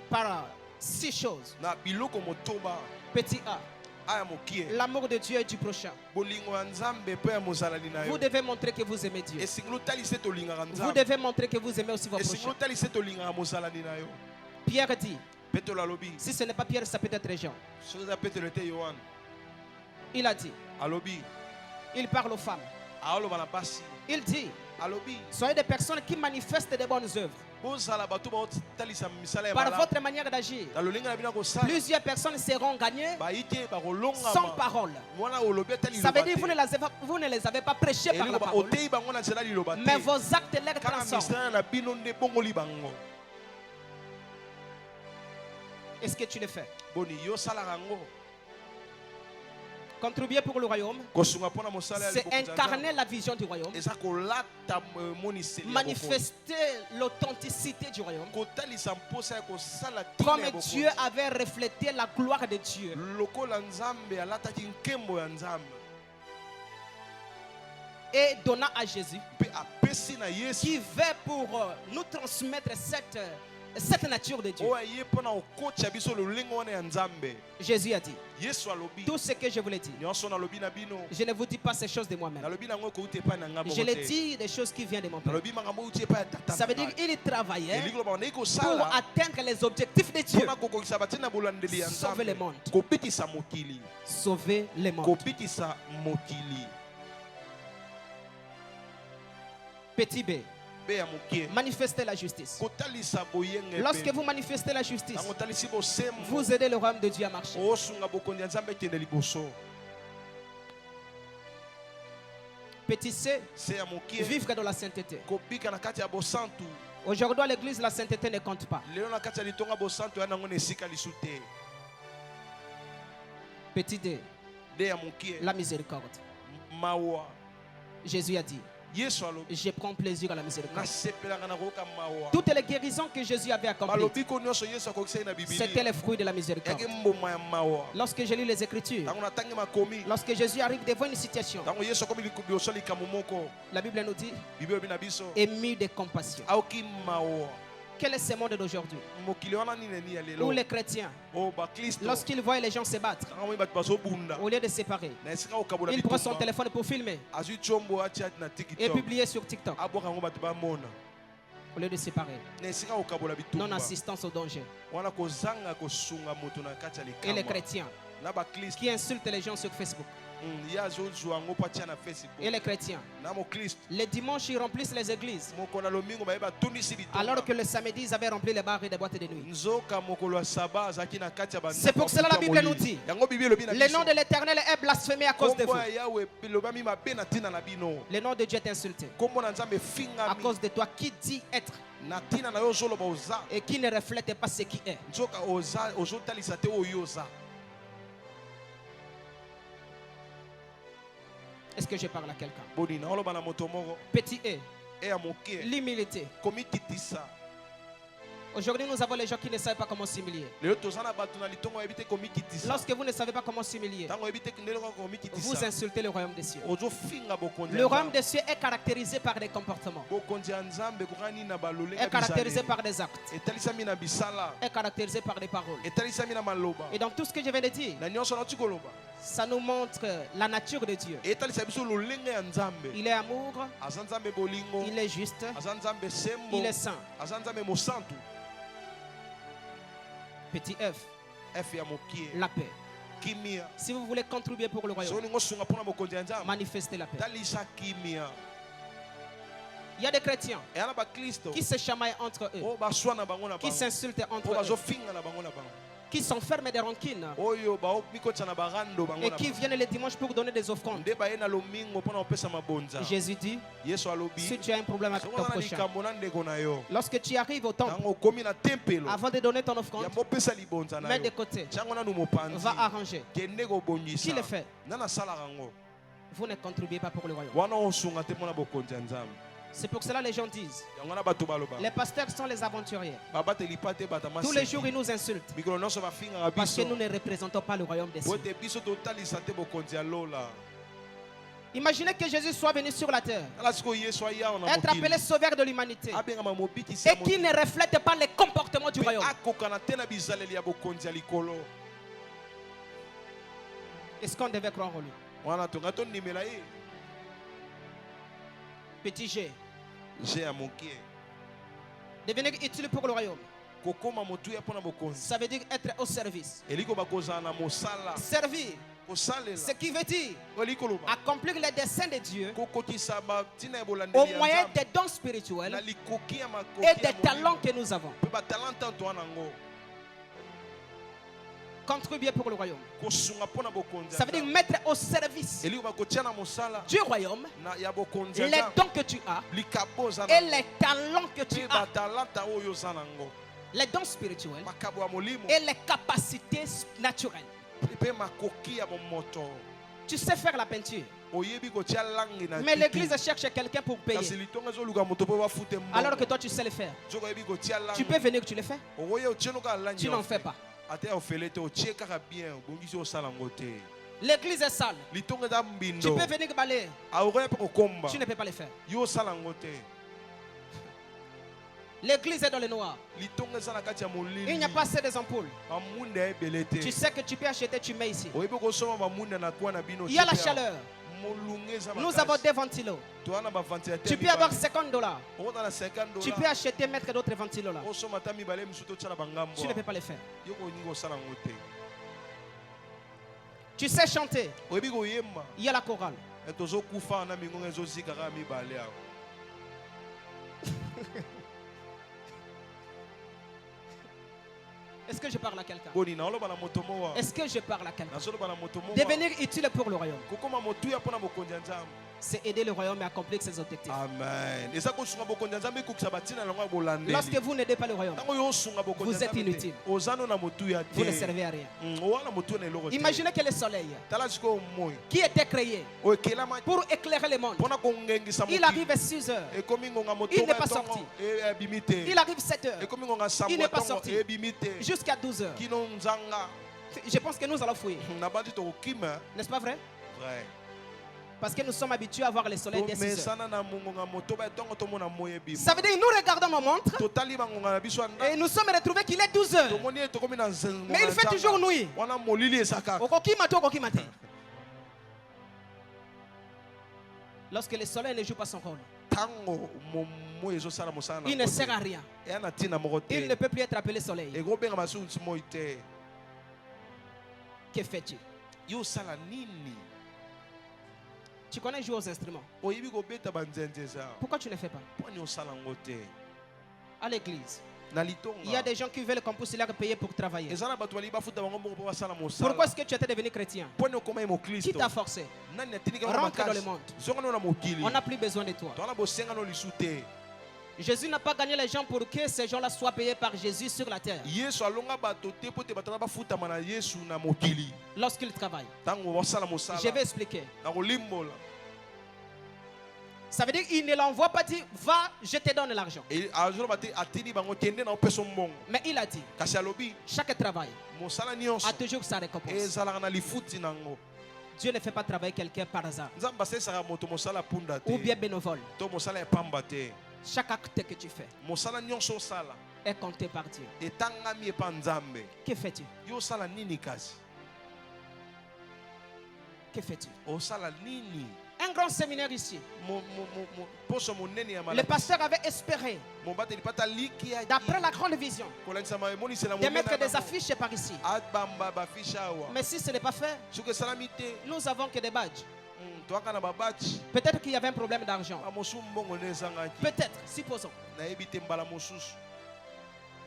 par 6 choses. Petit A, l'amour de Dieu et du prochain. Vous devez montrer que vous aimez Dieu. Vous devez montrer que vous aimez aussi vos prochains. Pierre dit, si ce n'est pas Pierre, ça peut être Jean. Il a dit, il parle aux femmes. Il dit, soyez des personnes qui manifestent des bonnes œuvres. Par votre manière d'agir, plusieurs personnes seront gagnées sans parole. Ça veut dire que vous ne les avez pas prêchées par la parole, mais vos actes les transforment. Est-ce que tu le fais? Contribuer pour le royaume, c'est incarner la vision du royaume, manifester l'authenticité du royaume, comme Dieu avait reflété la gloire de Dieu. Et donnant à Jésus, qui veut pour nous transmettre cette nature de Dieu. Jésus a dit, tout ce que je vous l'ai dit, je ne vous dis pas ces choses de moi-même. Je le dis des choses qui viennent de mon Père. Ça veut dire qu'il travaillait pour atteindre les objectifs de Dieu. Sauver le monde. Sauver le monde. Petit B. Manifestez la justice. Lorsque vous manifestez la justice, vous aidez le royaume de Dieu à marcher. Petit C, vivre dans la sainteté. Aujourd'hui, à l'église, la sainteté ne compte pas. Petit D, la miséricorde. Jésus a dit, je prends plaisir à la miséricorde. Toutes les guérisons que Jésus avait accomplies, c'était le fruit de la miséricorde. Lorsque je lis les Écritures, lorsque Jésus arrive devant une situation, la Bible nous dit, ému de compassion. Quel est ce monde d'aujourd'hui où les chrétiens, lorsqu'ils voient les gens se battre, au lieu de séparer, il prend son téléphone pour filmer et publier sur TikTok au lieu de séparer. Non-assistance au danger. Et les chrétiens qui insultent les gens sur Facebook. Et les chrétiens, les dimanches, ils remplissent les églises, alors que le samedi, ils avaient rempli les bars et les boîtes de nuit. C'est pour cela la Bible nous dit, le nom de l'Éternel est blasphémé à cause de vous. Le nom de Dieu est insulté à cause de toi qui dit être et qui ne reflète pas ce qui est. Est-ce que je parle à quelqu'un? Petit E, l'humilité. Aujourd'hui, nous avons les gens qui ne savent pas comment s'humilier. Lorsque vous ne savez pas comment s'humilier, vous insultez le royaume des cieux. Le royaume des cieux est caractérisé par des comportements, est caractérisé par des actes, est caractérisé par des paroles. Et dans tout ce que je viens de dire, ça nous montre la nature de Dieu. Il est amour, il est juste, il est saint. Petit F, la paix. Si vous voulez contribuer pour le royaume, manifestez la paix. Il y a des chrétiens qui se chamaillent entre eux, qui s'insultent entre eux, qui s'enferment des rancines et qui viennent les dimanches pour donner des offrandes. Jésus dit, si tu as un problème avec ton prochain, lorsque tu arrives au temple, avant de donner ton offrande, mets de côté, va arranger. Qui le fait? Vous ne contribuez pas pour le royaume. C'est pour cela que les gens disent, les pasteurs sont les aventuriers. Tous les jours ils nous insultent parce que nous ne représentons pas le royaume des cieux. Imaginez que Jésus soit venu sur la terre, être appelé sauveur de l'humanité, et qui ne reflète pas les comportements du royaume. Est-ce qu'on devait croire en lui? Petit G. Devenir utile pour le royaume. Ça veut dire être au service. Servir. Ce qui veut dire accomplir les desseins de Dieu au moyen des dons spirituels et des talents que nous avons. Contribuer pour le royaume. Ça veut dire mettre au service du royaume les dons que tu as et les talents que tu as, les dons spirituels et les capacités naturelles. Tu sais faire la peinture, mais l'église cherche quelqu'un pour payer, alors que toi tu sais le faire. Tu peux venir, tu le fais. Tu n'en fais pas. L'église est sale. Tu peux venir balayer. Tu ne peux pas le faire. L'église est dans le noir. Il n'y a pas assez des ampoules. Tu sais que tu peux acheter, tu mets ici. Il y a la chaleur. Nous avons des ventilos. Tu peux avoir $50. Tu peux acheter, mettre d'autres ventilos là. Tu ne peux pas le faire. Tu sais chanter. Il y a la chorale. Est-ce que je parle à quelqu'un? Est-ce que je parle à quelqu'un? Devenir utile pour le royaume. c'est aider le royaume à accomplir ses objectifs. Amen. Lorsque vous n'aidez pas le royaume, vous êtes inutile. Vous ne servez à rien. Imaginez que le soleil, qui était créé pour éclairer le monde, il arrive à 6 heures, il n'est pas sorti. Il arrive 7 heures, il n'est pas sorti. Jusqu'à 12 heures. Je pense que nous allons fuir. N'est-ce pas vrai? Vrai. Parce que nous sommes habitués à voir le soleil dès 6 heures. Ça veut dire que nous regardons nos montres et nous sommes retrouvés qu'il est 12 heures. Mais il fait toujours nuit. Lorsque le soleil ne joue pas son rôle, il ne sert à rien. Il ne peut plus être appelé soleil. Que fais-tu? Tu connais jouer aux instruments. Pourquoi tu ne fais pas? À l'église, il y a des gens qui veulent qu'on puisse leur payer pour travailler. Pourquoi est-ce que tu étais devenu chrétien? Qui t'a forcé? Rentre dans le monde. On n'a plus besoin de toi. Jésus n'a pas gagné les gens pour que ces gens-là soient payés par Jésus sur la terre. Lorsqu'il travaille. Je vais expliquer. Ça veut dire qu'il ne l'envoie pas dire va, je te donne l'argent. Mais il a dit chaque travail a toujours sa récompense. Dieu ne fait pas travailler quelqu'un par hasard ou bien bénévole. Chaque acte que tu fais est compté par Dieu. Que fais-tu? Que fais-tu? Un grand séminaire ici. Le pasteur avait espéré, d'après la grande vision, de mettre des affiches par ici. Mais si ce n'est pas fait, nous avons que des badges. Peut-être qu'il y avait un problème d'argent. Peut-être, supposons.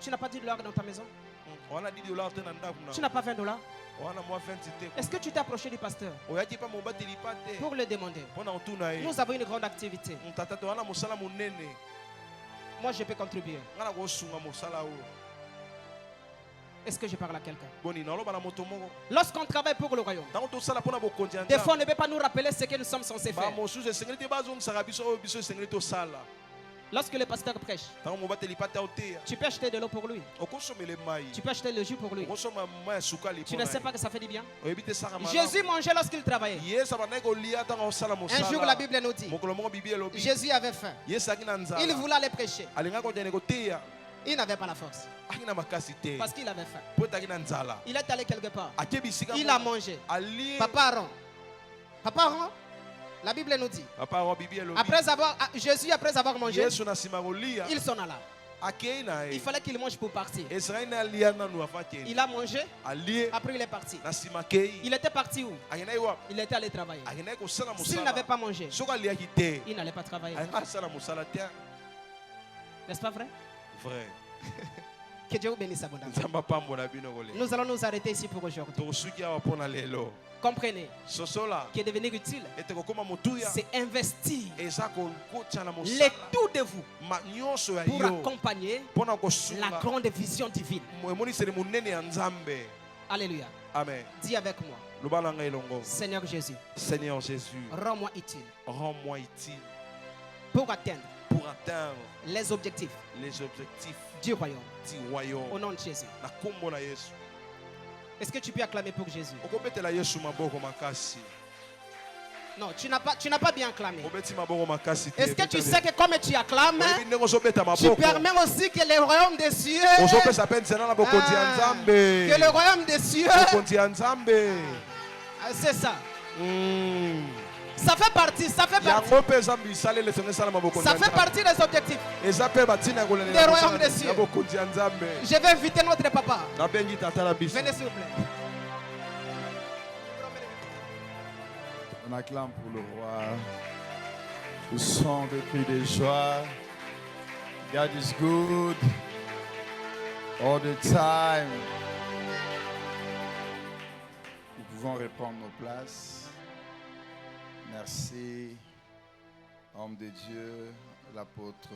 Tu n'as pas $10 dans ta maison? Tu n'as pas $20? Est-ce que tu t'es approché du pasteur pour le demander? Nous avons une grande activité. Moi, je peux contribuer. Est-ce que je parle à quelqu'un? Lorsqu'on travaille pour le royaume, des fois on ne peut pas nous rappeler ce que nous sommes censés faire. Lorsque le pasteur prêche, tu peux acheter de l'eau pour lui. Tu peux acheter le jus pour lui. Tu ne sais pas que ça fait du bien. Jésus mangeait lorsqu'il travaillait. Un jour la Bible nous dit, Jésus avait faim. Il voulait aller prêcher. Il n'avait pas la force. Parce qu'il avait faim. Il est allé quelque part. Il a mangé. Papa Aaron, la Bible nous dit, Jésus après avoir mangé, il s'en alla. Il fallait qu'il mange pour partir. Il a mangé, après il est parti. Il était parti où? Il était allé travailler. S'il n'avait pas mangé, il n'allait pas travailler. N'est-ce pas vrai? Vrai. Que Dieu vous bénisse abondamment. Nous allons nous arrêter ici pour aujourd'hui. Comprenez, qui est devenu utile, c'est investir les tout de vous pour accompagner la grande vision divine. Alléluia. Amen. Dis avec moi, Seigneur Jésus, rends-moi utile pour atteindre les objectifs du royaume. Au nom de Jésus. Est-ce que tu peux acclamer pour Jésus? Non, tu n'as pas bien acclamé. Est-ce que tu sais que comme tu acclames, tu permets aussi que le royaume des cieux, que le royaume des cieux, c'est ça. Ça fait partie des objectifs des royaumes des cieux. Je vais inviter notre papa. Venez s'il vous plaît. On acclame pour le roi. Le son des cris de joie. God is good all the time. Nous pouvons reprendre nos places. Merci Homme de Dieu, l'apôtre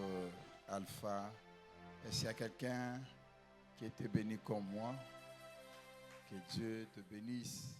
Alpha. Et s'il y a quelqu'un qui était béni comme moi, que Dieu te bénisse.